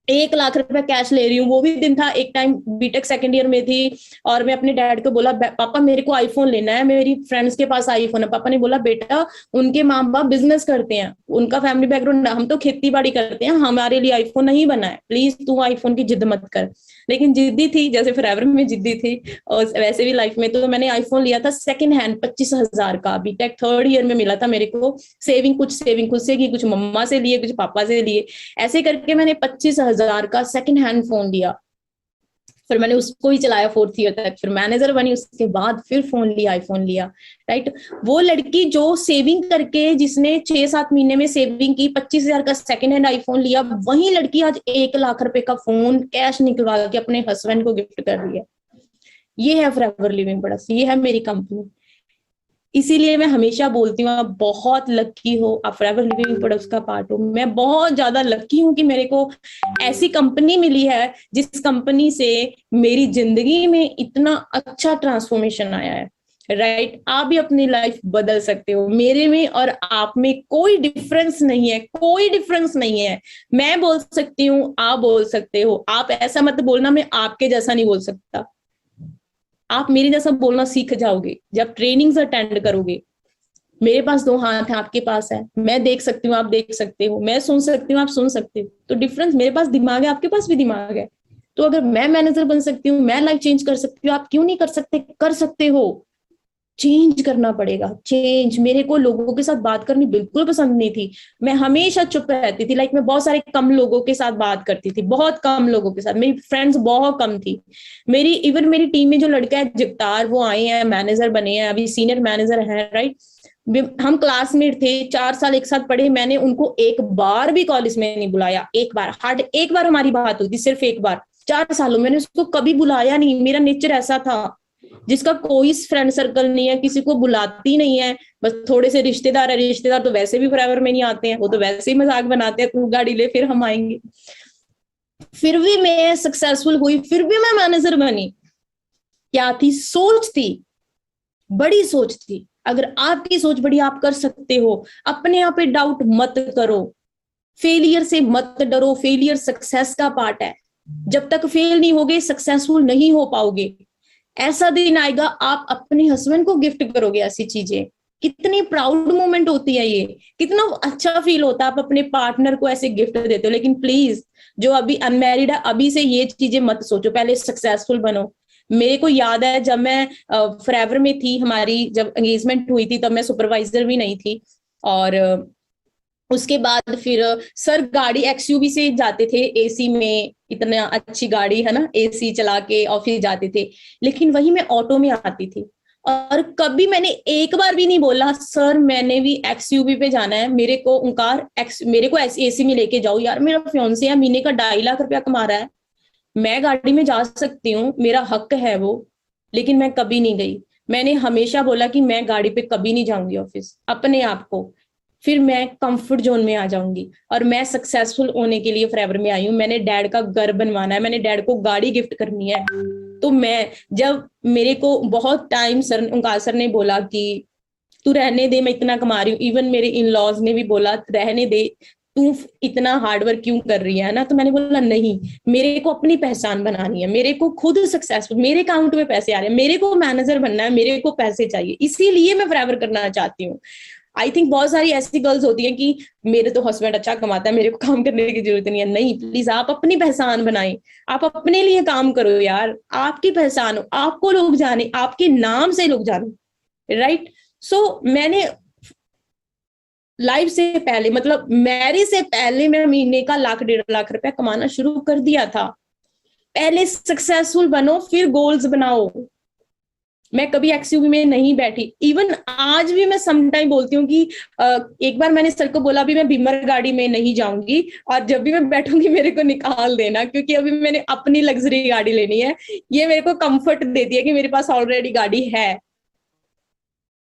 1 लाख रुपया कैश ले रही हूँ। वो भी दिन था, एक टाइम बीटेक सेकंड ईयर में थी, और मैं अपने डैड को बोला पापा मेरे को आईफोन लेना है, मेरी फ्रेंड्स के पास आईफोन है। पापा ने बोला बेटा उनके माँ बाप बिजनेस करते हैं, उनका फैमिली बैकग्राउंड, हम तो खेती बाड़ी करते हैं, हमारे लिए आईफोन नहीं बना है, प्लीज तू आईफोन की जिद मत कर। लेकिन जिद्दी थी, जैसे फॉरएवर में जिद्दी थी और वैसे भी लाइफ में, तो मैंने आईफोन लिया था सेकंड हैंड 25,000 का, बीटेक थर्ड ईयर में मिला था मेरे को। कुछ सेविंग खुद से की, कुछ मम्मा से लिए, कुछ पापा से लिए, ऐसे करके मैंने 25,000 का सेकंड हैंड फोन लिया। फिर मैंने उसको ही चलाया फोर्थ ईयर तक, फिर मैनेजर बनी, उसके बाद फिर फोन लिया, आईफोन लिया। राइट, वो लड़की जो सेविंग करके, जिसने 6-7 महीने में सेविंग की, 25,000 का सेकंड हैंड आईफोन लिया, वही लड़की आज 1 लाख रुपए का फोन कैश निकलवा के अपने हस्बैंड को गिफ्ट कर रही है। ये है फॉरएवर लिविंग प्रोडक्ट्स, ये है मेरी कंपनी। इसीलिए मैं हमेशा बोलती हूँ आप बहुत लकी हो, आप फॉरएवर लिविंग प्रोडक्ट्स का पार्ट हो। मैं बहुत ज्यादा लकी हूँ कि मेरे को ऐसी कंपनी मिली है जिस कंपनी से मेरी जिंदगी में इतना अच्छा ट्रांसफॉर्मेशन आया है। राइट, आप भी अपनी लाइफ बदल सकते हो। मेरे में और आप में कोई डिफरेंस नहीं है, कोई डिफरेंस नहीं है। मैं बोल सकती हूँ, आप बोल सकते हो। आप ऐसा मत बोलना मैं आपके जैसा नहीं बोल सकता, आप मेरे जैसा बोलना सीख जाओगे जब ट्रेनिंग्स अटेंड करोगे। मेरे पास 2 हाथ हैं, आपके पास है, मैं देख सकती हूँ, आप देख सकते हो, मैं सुन सकती हूँ, आप सुन सकते हो। तो डिफरेंस, मेरे पास दिमाग है, आपके पास भी दिमाग है। तो अगर मैं मैनेजर बन सकती हूँ, मैं लाइफ चेंज कर सकती हूँ, आप क्यों नहीं कर सकते? कर सकते हो। चेंज करना पड़ेगा, चेंज। मेरे को लोगों के साथ बात करनी बिल्कुल पसंद नहीं थी, मैं हमेशा चुप रहती थी। लाइक मैं बहुत सारे कम लोगों के साथ बात करती थी, बहुत कम लोगों के साथ, मेरी फ्रेंड्स बहुत कम थी। मेरी टीम में जो लड़का है जगतार, वो आए हैं, मैनेजर बने हैं, अभी सीनियर मैनेजर हैं। राइट, हम क्लासमेट थे, 4 साल एक साथ पढ़े, मैंने उनको एक बार भी कॉलेज में नहीं बुलाया, एक बार, हार्ड एक बार हमारी बात हुई थी, सिर्फ एक बार 4 सालों मैंने उसको कभी बुलाया नहीं। मेरा नेचर ऐसा था, जिसका कोई फ्रेंड सर्कल नहीं है, किसी को बुलाती नहीं है, बस थोड़े से रिश्तेदार है, रिश्तेदार तो वैसे भी फॉरएवर में नहीं आते हैं, वो तो वैसे ही मजाक बनाते हैं, तू गाड़ी ले फिर हम आएंगे। फिर भी मैं सक्सेसफुल हुई, फिर भी मैं मैनेजर बनी। क्या थी? सोच थी, बड़ी सोच थी। अगर आपकी सोच बड़ी, आप कर सकते हो। अपने आप पे डाउट मत करो, फेलियर से मत डरो, फेलियर सक्सेस का पार्ट है। जब तक फेल नहीं होगे सक्सेसफुल नहीं हो पाओगे। ऐसा दिन आएगा आप अपने हस्बैंड को गिफ्ट करोगे ऐसी चीजें, कितनी प्राउड मोमेंट होती है ये, कितना अच्छा फील होता है आप अपने पार्टनर को ऐसे गिफ्ट देते हो। लेकिन प्लीज जो अभी अनमैरिड है, अभी से ये चीजें मत सोचो, पहले सक्सेसफुल बनो। मेरे को याद है जब मैं फॉरएवर में थी, हमारी जब एंगेजमेंट हुई थी, तब मैं सुपरवाइजर भी नहीं थी। और उसके बाद फिर सर गाड़ी एक्सयूवी से जाते थे, एसी में, इतना अच्छी गाड़ी है ना, एसी चला के ऑफिस जाते थे। लेकिन वही मैं ऑटो में आती थी, और कभी मैंने एक बार भी नहीं बोला सर मैंने भी एक्सयूवी पे जाना है, मेरे को एसी में लेके जाओ यार, मेरा फियांसे है, महीने का 2.5 लाख रुपया कमा रहा है, मैं गाड़ी में जा सकती हूँ, मेरा हक है वो। लेकिन मैं कभी नहीं गई। मैंने हमेशा बोला कि मैं गाड़ी पे कभी नहीं जाऊंगी ऑफिस, अपने आप को। फिर मैं कंफर्ट जोन में आ जाऊंगी, और मैं सक्सेसफुल होने के लिए फॉरएवर में आई हूँ। मैंने डैड का घर बनवाना है, मैंने डैड को गाड़ी गिफ्ट करनी है। तो मैं, जब मेरे को बहुत टाइम ओंकार सर ने बोला कि तू रहने दे, मैं इतना कमा रही हूँ, इवन मेरे इन लॉज ने भी बोला रहने दे, तू इतना हार्डवर्क क्यों कर रही है ना, तो मैंने बोला नहीं, मेरे को अपनी पहचान बनानी है, मेरे को खुद सक्सेसफुल, मेरे अकाउंट में पैसे आ रहे हैं, मेरे को मैनेजर बनना है, मेरे को पैसे चाहिए, इसीलिए मैं फॉरएवर करना चाहती हूँ। आई थिंक बहुत सारी ऐसी गर्ल्स होती हैं कि मेरे तो हस्बैंड अच्छा कमाता है, मेरे को काम करने की जरूरत नहीं है। नहीं, प्लीज आप अपनी पहचान बनाएं, आप अपने लिए काम करो यार, आपकी पहचान हो, आपको लोग जाने, आपके नाम से लोग जाने। राइट, सो मैंने लाइफ से पहले, मतलब मैरिज से पहले, मैं महीने का 1-1.5 लाख रुपया कमाना शुरू कर दिया था। पहले सक्सेसफुल बनो, फिर गोल्स बनाओ। मैं कभी एक्सयूवी में नहीं बैठी। इवन आज भी मैं समटाइम बोलती हूँ कि एक बार मैंने सर को बोला भी मैं बीमर गाड़ी में नहीं जाऊंगी, और जब भी मैं बैठूंगी मेरे को निकाल देना, क्योंकि अभी मैंने अपनी लग्जरी गाड़ी लेनी है। ये मेरे को कंफर्ट देती है कि मेरे पास ऑलरेडी गाड़ी है।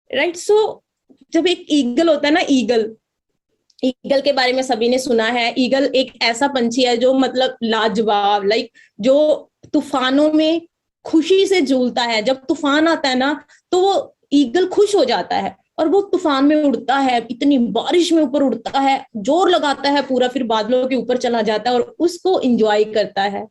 राइट, सो जब एक ईगल होता है ना, ईगल, ईगल के बारे में सभी ने सुना है। ईगल एक ऐसा पंछी है जो मतलब लाजवाब, लाइक जो तूफानों में खुशी से झूलता है। जब तूफान आता है ना तो वो ईगल खुश हो जाता है और वो तूफान में उड़ता है, इतनी बारिश में ऊपर उड़ता है, जोर लगाता है पूरा, फिर बादलों के ऊपर चला जाता है और उसको एंजॉय करता है।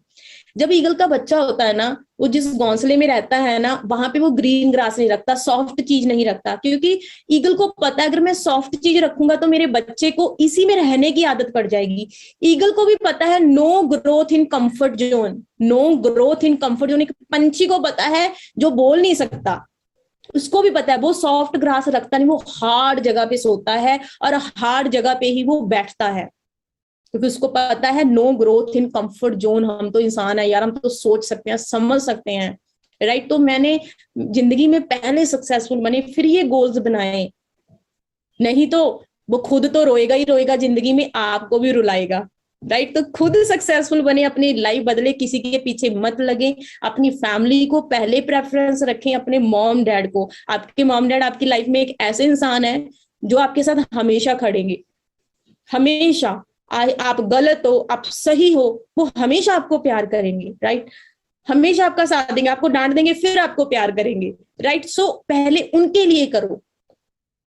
जब ईगल का बच्चा होता है ना, वो जिस घोंसले में रहता है ना, वहां पे वो ग्रीन ग्रास नहीं रखता, सॉफ्ट चीज नहीं रखता, क्योंकि ईगल को पता है अगर मैं सॉफ्ट चीज रखूंगा तो मेरे बच्चे को इसी में रहने की आदत पड़ जाएगी। ईगल को भी पता है no growth in comfort zone, no growth in comfort zone. एक पंछी को पता है जो बोल नहीं सकता, उसको भी पता है वो सॉफ्ट ग्रास रखता नहीं, वो हार्ड जगह पे सोता है और हार्ड जगह पे ही वो बैठता है, क्योंकि उसको पता है no growth in comfort zone. हम तो इंसान है यार, हम तो सोच सकते हैं, समझ सकते हैं, राइट। तो मैंने जिंदगी में पहले सक्सेसफुल बने, फिर ये गोल्स बनाए, नहीं तो वो खुद तो रोएगा ही रोएगा जिंदगी में, आपको भी रुलाएगा, राइट। तो खुद सक्सेसफुल बने, अपनी लाइफ बदले, किसी के पीछे मत लगे, अपनी फैमिली को पहले प्रेफरेंस रखें, अपने मॉम डैड को। आपके मॉम डैड आपकी लाइफ में एक ऐसे इंसान है जो आपके साथ हमेशा खड़ेंगे, हमेशा। आप गलत हो, आप सही हो, वो हमेशा आपको प्यार करेंगे, राइट। हमेशा आपका साथ देंगे, आपको डांट देंगे फिर आपको प्यार करेंगे, राइट। सो पहले उनके लिए करो।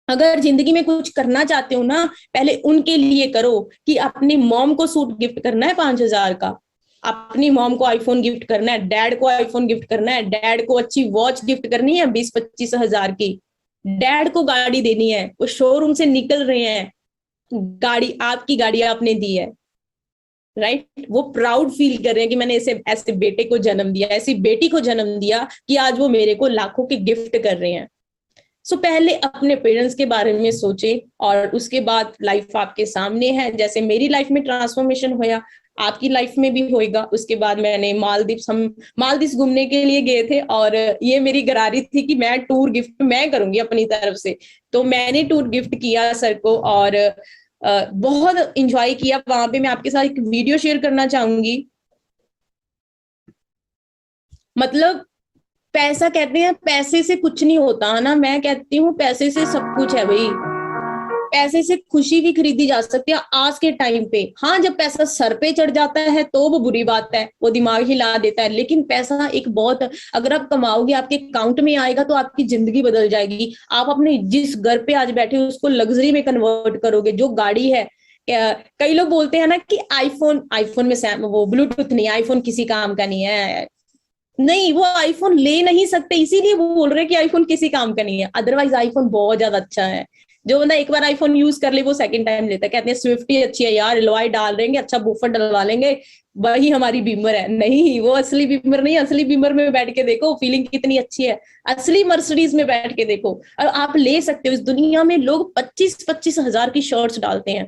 अगर जिंदगी में कुछ करना चाहते हो ना, पहले उनके लिए करो। कि अपनी मॉम को सूट गिफ्ट करना है 5,000 का, अपनी मॉम को आईफोन गिफ्ट करना है, डैड को आईफोन गिफ्ट करना है, डैड को अच्छी वॉच गिफ्ट करनी है 20-25 हजार की, डैड को गाड़ी देनी है, वो शोरूम से निकल रहे हैं, गाड़ी आपकी गाड़ी आपने दी है, राइट। वो प्राउड फील कर रहे हैं कि मैंने ऐसे ऐसे बेटे को जन्म दिया, ऐसी बेटी को जन्म दिया कि आज वो मेरे को लाखों के गिफ्ट कर रहे हैं। सो पहले अपने पेरेंट्स के बारे में सोचे और उसके बाद लाइफ आपके सामने है। जैसे मेरी लाइफ में ट्रांसफॉर्मेशन होया, आपकी लाइफ में भी होएगा। उसके बाद मैंने हम मालदीव घूमने के लिए गए थे और ये मेरी गरारी थी कि मैं टूर गिफ्ट मैं करूंगी अपनी तरफ से। तो मैंने टूर गिफ्ट किया सर को और बहुत इंजॉय किया वहां पे। मैं आपके साथ एक वीडियो शेयर करना चाहूंगी। मतलब पैसा, कहते हैं पैसे से कुछ नहीं होता है ना, मैं कहती हूँ पैसे से सब कुछ है भाई। पैसे से खुशी भी खरीदी जा सकती है आज के टाइम पे। हाँ, जब पैसा सर पे चढ़ जाता है तो वो बुरी बात है, वो दिमाग हिला देता है, लेकिन पैसा एक बहुत, अगर आप कमाओगे आपके अकाउंट में आएगा तो आपकी जिंदगी बदल जाएगी। आप अपने जिस घर पे आज बैठे हो उसको लग्जरी में कन्वर्ट करोगे। जो गाड़ी है, कई लोग बोलते हैं ना कि आईफोन, आईफोन में वो ब्लूटूथ नहीं, आईफोन किसी काम का नहीं है। नहीं, वो आईफोन ले नहीं सकते, इसीलिए वो बोल रहे हैं कि आईफोन किसी काम का नहीं है। अदरवाइज आईफोन बहुत ज्यादा अच्छा है। जो बंदा एक बार आईफोन यूज कर ले वो सेकंड टाइम लेता है। कहते हैं स्विफ्ट ही अच्छी है यार, एलॉय डाल देंगे, अच्छा बूफर डलवा लेंगे, वही हमारी बीमर है। नहीं, वो असली बीमर नहीं। असली बीमर में बैठ के देखो फीलिंग कितनी अच्छी है, असली मर्सिडीज में बैठ के देखो। और आप ले सकते हो। इस दुनिया में लोग 25-25 हजार की शर्ट्स डालते हैं।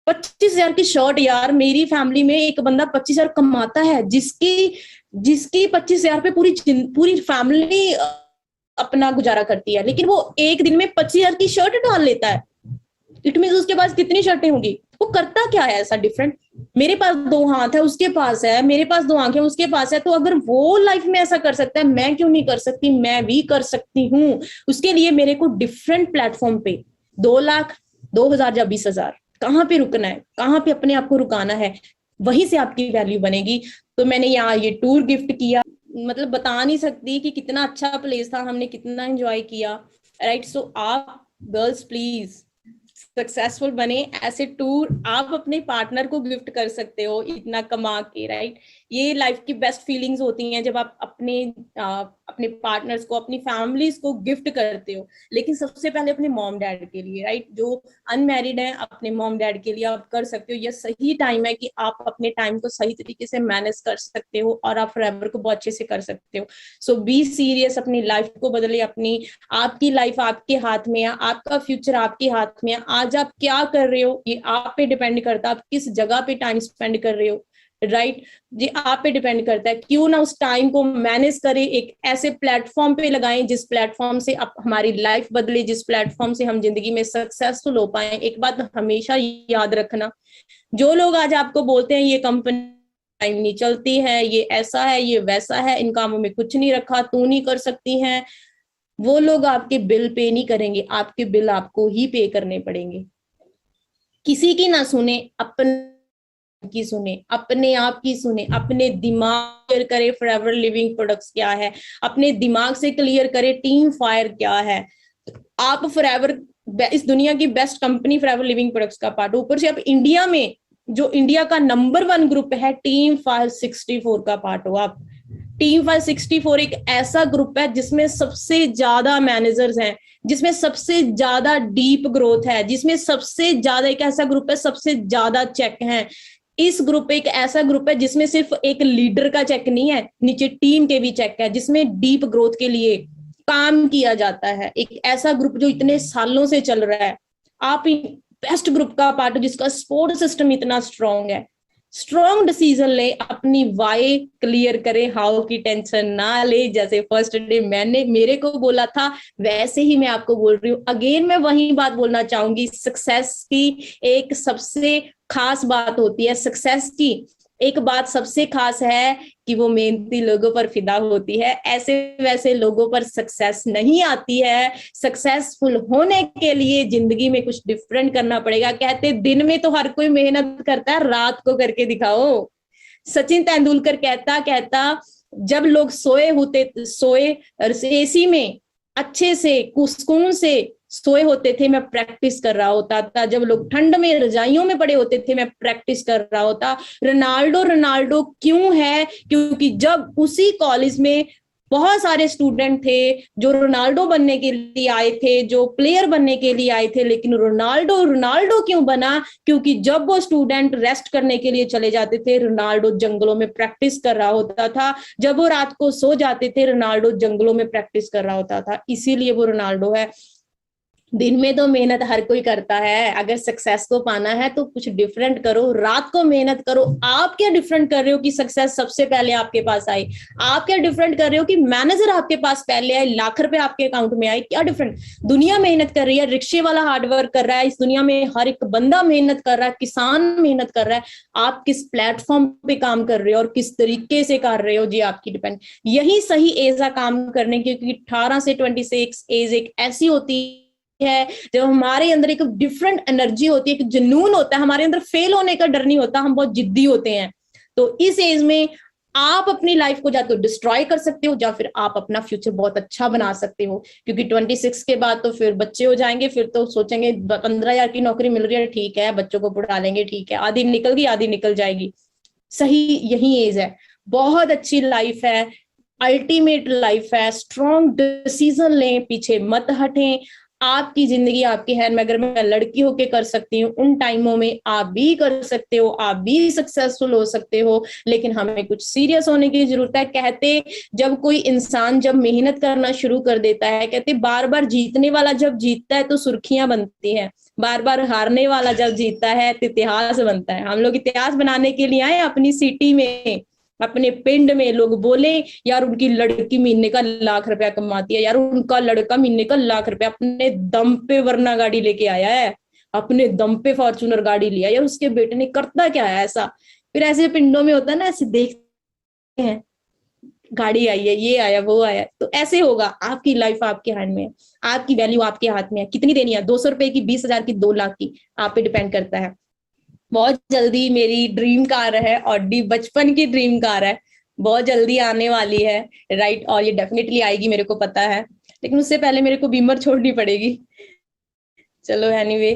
25 हजार की शर्ट यार, मेरी फैमिली में एक बंदा 25 हजार कमाता है, जिसकी जिसकी 25 हजार पे पूरी पूरी फैमिली अपना गुजारा करती है, लेकिन वो एक दिन में 25 हजार की शर्ट डाल लेता है। इट मीन उसके पास कितनी शर्टें होंगी। वो करता क्या है ऐसा डिफरेंट? मेरे पास दो हाथ है, उसके पास है, मेरे पास दो आंखें, उसके पास है। तो अगर वो लाइफ में ऐसा कर सकता है, मैं क्यों नहीं कर सकती? मैं भी कर सकती हूँ। उसके लिए मेरे को डिफरेंट प्लेटफॉर्म पे 2 लाख, 2 हजार या 20 हजार, कहाँ पे रुकना है, कहाँ पे अपने आप को रुकाना है, वहीं से आपकी वैल्यू बनेगी। तो मैंने यहाँ ये टूर गिफ्ट किया, मतलब बता नहीं सकती कि कितना अच्छा प्लेस था, हमने कितना एंजॉय किया, राइट। सो आप गर्ल्स प्लीज सक्सेसफुल बने। ऐसे टूर आप अपने पार्टनर को गिफ्ट कर सकते हो इतना कमा के, राइट। ये लाइफ की बेस्ट फीलिंग्स होती हैं जब आप अपने पार्टनर्स को, अपनी फैमिलीज को गिफ्ट करते हो। लेकिन सबसे पहले अपने मॉम डैड के लिए, राइट। जो अनमैरिड है, अपने मॉम डैड के लिए आप कर सकते हो। ये सही टाइम है कि आप अपने टाइम को सही तरीके से मैनेज कर सकते हो और आप फॉरएवर को बहुत अच्छे से कर सकते हो। सो बी सीरियस, अपनी लाइफ को बदले। अपनी आपकी लाइफ आपके हाथ में है, आपका फ्यूचर आपके हाथ में है। आज आप क्या कर रहे हो ये आप पे डिपेंड करता है, आप किस जगह पे टाइम स्पेंड कर रहे हो, राइट। जी आप पे डिपेंड करता है। क्यों ना उस टाइम को मैनेज करें, एक ऐसे प्लेटफॉर्म पे लगाएं जिस प्लेटफॉर्म से अब हमारी लाइफ बदले, जिस प्लेटफॉर्म से हम जिंदगी में सक्सेसफुल हो पाए। एक बात हमेशा याद रखना, जो लोग आज आपको बोलते हैं ये कंपनी टाइम नहीं चलती है, ये ऐसा है, ये वैसा है, इन कामों में कुछ नहीं रखा, तू नहीं कर सकती है, वो लोग आपके बिल पे नहीं करेंगे, आपके बिल आपको ही पे करने पड़ेंगे। किसी की ना सुने, अपन की सुने, अपने आप की सुने, अपने दिमाग क्लियर करे फॉरएवर लिविंग प्रोडक्ट्स क्या है, अपने दिमाग से क्लियर करे टीम फायर क्या है। आप फॉरएवर इस दुनिया की best company forever living products का पार्ट, ऊपर से आप इंडिया में जो इंडिया का नंबर 1 ग्रुप है टीम 564 का पार्ट हो आप। टीम 564 एक ऐसा ग्रुप है जिसमें सबसे ज्यादा मैनेजर्स हैं, जिसमें सबसे ज्यादा डीप ग्रोथ है, जिसमें सबसे ज्यादा, एक ऐसा ग्रुप है सबसे ज्यादा चेक हैं। इस ग्रुप एक ऐसा ग्रुप है जिसमें सिर्फ एक लीडर का चेक नहीं है, नीचे टीम के भी चेक है, जिसमें डीप ग्रोथ के लिए काम किया जाता है। एक ऐसा ग्रुप जो इतने सालों से चल रहा है। आप बेस्ट ग्रुप का पार्ट हो जिसका सपोर्ट सिस्टम इतना स्ट्रांग है। स्ट्रॉन्ग डिसीजन ले, अपनी वाई क्लियर करे, हाउ की टेंशन ना ले। जैसे फर्स्ट डे मैंने मेरे को बोला था वैसे ही मैं आपको बोल रही हूँ। अगेन मैं वही बात बोलना चाहूंगी, सक्सेस की एक सबसे खास बात होती है, सक्सेस की एक बात सबसे खास है कि वो मेहनती लोगों पर फिदा होती है। ऐसे वैसे लोगों पर सक्सेस नहीं आती है। सक्सेसफुल होने के लिए जिंदगी में कुछ डिफरेंट करना पड़ेगा। कहते दिन में तो हर कोई मेहनत करता है, रात को करके दिखाओ। सचिन तेंदुलकर कहता जब लोग सोए एसी में अच्छे से सुकून से सोए होते थे, मैं प्रैक्टिस कर रहा होता था। जब लोग ठंड में रजाइयों में पड़े होते थे, मैं प्रैक्टिस कर रहा होता। रोनाल्डो क्यों है? क्योंकि जब उसी कॉलेज में बहुत सारे स्टूडेंट थे जो रोनाल्डो बनने के लिए आए थे, जो प्लेयर बनने के लिए आए थे, लेकिन रोनाल्डो क्यों बना? क्योंकि जब वो स्टूडेंट रेस्ट करने के लिए चले जाते थे, रोनाल्डो जंगलों में प्रैक्टिस कर रहा होता था। जब वो रात को सो जाते थे, रोनाल्डो जंगलों में प्रैक्टिस कर रहा होता था। इसीलिए वो रोनाल्डो है। दिन में तो मेहनत हर कोई करता है, अगर सक्सेस को पाना है तो कुछ डिफरेंट करो, रात को मेहनत करो। आप क्या डिफरेंट कर रहे हो कि सक्सेस सबसे पहले आपके पास आई? आप क्या डिफरेंट कर रहे हो कि मैनेजर आपके पास पहले आए, लाख रुपए आपके अकाउंट में आए? क्या डिफरेंट? दुनिया मेहनत कर रही है, रिक्शे वाला हार्डवर्क कर रहा है, इस दुनिया में हर एक बंदा मेहनत कर रहा है, किसान मेहनत कर रहा है। आप किस प्लेटफॉर्म पे काम कर रहे हो और किस तरीके से कर रहे हो, जी आपकी डिपेंड। यही सही एज है काम करने की, क्योंकि 18 से 26 एज एक ऐसी होती है जब हमारे अंदर एक डिफरेंट एनर्जी होती है, एक जुनून होता है, हमारे अंदर फेल होने का डर नहीं होता, हम बहुत जिद्दी होते हैं। तो इस एज में आप अपनी लाइफ को या तो डिस्ट्रॉय कर सकते हो या फिर आप अपना फ्यूचर बहुत अच्छा बना सकते हो। क्योंकि 26 के बाद तो फिर बच्चे हो जाएंगे, फिर तो सोचेंगे 15,000 की नौकरी मिल रही है, ठीक है बच्चों को पढ़ा लेंगे, ठीक है, आधी निकल गई आधी निकल जाएगी। सही यही एज है, बहुत अच्छी लाइफ है, अल्टीमेट लाइफ है। स्ट्रॉन्ग डिसीजन लें, पीछे मत हटें। आपकी जिंदगी आपके हैंड में। अगर मैं लड़की होके कर सकती हूँ, उन टाइमों में आप भी कर सकते हो, आप भी सक्सेसफुल हो सकते हो। लेकिन हमें कुछ सीरियस होने की जरूरत है। कहते जब कोई इंसान जब मेहनत करना शुरू कर देता है, कहते बार बार जीतने वाला जब जीतता है तो सुर्खियां बनती हैं, बार बार हारने वाला जब जीतता है तो इतिहास बनता है। हम लोग इतिहास बनाने के लिए आए अपनी सिटी में, अपने पिंड में। लोग बोले यार उनकी लड़की महीने का लाख रुपया कमाती है, यार उनका लड़का महीने का लाख रुपया अपने दम पे वरना गाड़ी लेके आया है, अपने दम पे फॉर्चूनर गाड़ी लिया, यार उसके बेटे ने करता क्या है ऐसा। फिर ऐसे पिंडों में होता है ना, ऐसे देखते हैं गाड़ी आई है, ये आया वो आया। तो ऐसे होगा, आपकी लाइफ आपके हैंड में है, आपकी वैल्यू आपके हाथ में है। कितनी देनी है, 200 रुपए की, 20,000 की, 2 लाख की, आप पे डिपेंड करता है। बहुत जल्दी मेरी ड्रीम कार है, ऑडी बचपन की ड्रीम कार है, बहुत जल्दी आने वाली है, राइट। और ये डेफिनेटली आएगी, मेरे को पता है, लेकिन उससे पहले मेरे को बीमर छोड़नी पड़ेगी। चलो एनीवे,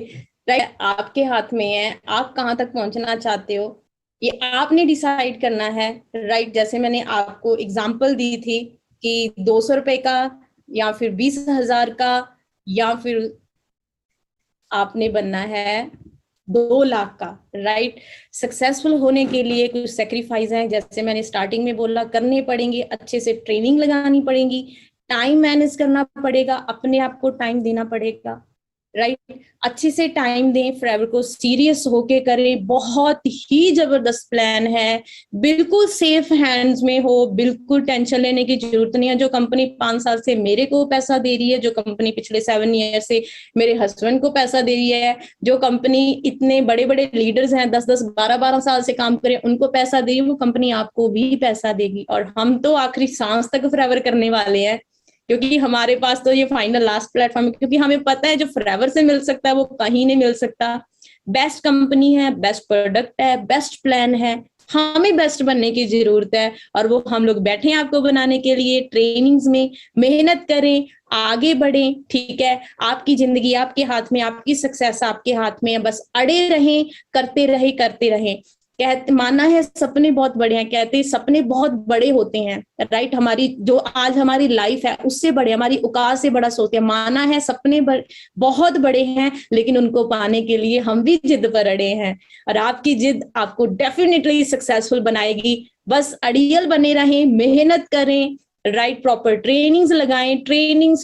राइट, आपके हाथ में है, आप कहाँ तक पहुंचना चाहते हो ये आपने डिसाइड करना है, राइट। जैसे मैंने आपको एग्जांपल दी थी कि 200 रुपए का या फिर 20,000 का, या फिर आपने बनना है 2 लाख का, राइट। सक्सेसफुल होने के लिए कुछ सेक्रीफाइस हैं, जैसे मैंने स्टार्टिंग में बोला, करने पड़ेंगे। अच्छे से ट्रेनिंग लगानी पड़ेगी, टाइम मैनेज करना पड़ेगा, अपने आप को टाइम देना पड़ेगा, राइट। अच्छे से टाइम दें, फॉरएवर को सीरियस होके करें। बहुत ही जबरदस्त प्लान है, बिल्कुल सेफ हैंड्स में हो, बिल्कुल टेंशन लेने की जरूरत नहीं है। जो कंपनी 5 साल से मेरे को पैसा दे रही है, जो कंपनी पिछले 7 ईयर से मेरे हस्बैंड को पैसा दे रही है, जो कंपनी इतने बड़े बड़े लीडर्स हैं 10-10 12-12 साल से काम करें उनको पैसा दे रही है, वो कंपनी आपको भी पैसा देगी। और हम तो आखिरी सांस तक फॉरएवर करने वाले हैं, क्योंकि हमारे पास तो ये फाइनल लास्ट प्लेटफॉर्म है। क्योंकि हमें पता है जो फॉरएवर से मिल सकता है वो कहीं नहीं मिल सकता। बेस्ट कंपनी है, बेस्ट प्रोडक्ट है, बेस्ट प्लान है, हमें बेस्ट बनने की जरूरत है और वो हम लोग बैठे हैं आपको बनाने के लिए। ट्रेनिंग्स में मेहनत करें, आगे बढ़ें, ठीक है। आपकी जिंदगी आपके हाथ में, आपकी सक्सेस आपके हाथ में है, बस अड़े रहें, करते रहें। कहते माना है सपने बहुत बड़े हैं, कहते हैं सपने बहुत बड़े होते हैं, राइट। हमारी जो आज हमारी लाइफ है उससे बड़े, हमारी औकात से बड़ा सोचते हैं। माना है सपने बहुत बड़े हैं, लेकिन उनको पाने के लिए हम भी जिद पर अड़े हैं और आपकी जिद आपको डेफिनेटली सक्सेसफुल बनाएगी। बस अड़ियल बने रहें, मेहनत करें, राइट, प्रॉपर ट्रेनिंग्स लगाएं। ट्रेनिंग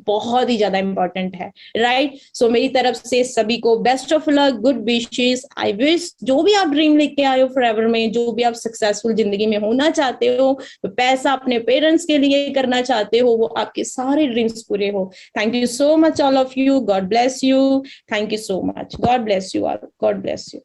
बहुत ही ज्यादा इंपॉर्टेंट है, राइट। सो मेरी तरफ से सभी को best of luck, good wishes. I wish जो भी आप ड्रीम लेके आए हो फॉरएवर में, जो भी आप सक्सेसफुल जिंदगी में होना चाहते हो, पैसा अपने पेरेंट्स के लिए करना चाहते हो, वो आपके सारे ड्रीम्स पूरे हो। Thank you so much all of you, God bless you, thank you so much, God bless you all, God bless you.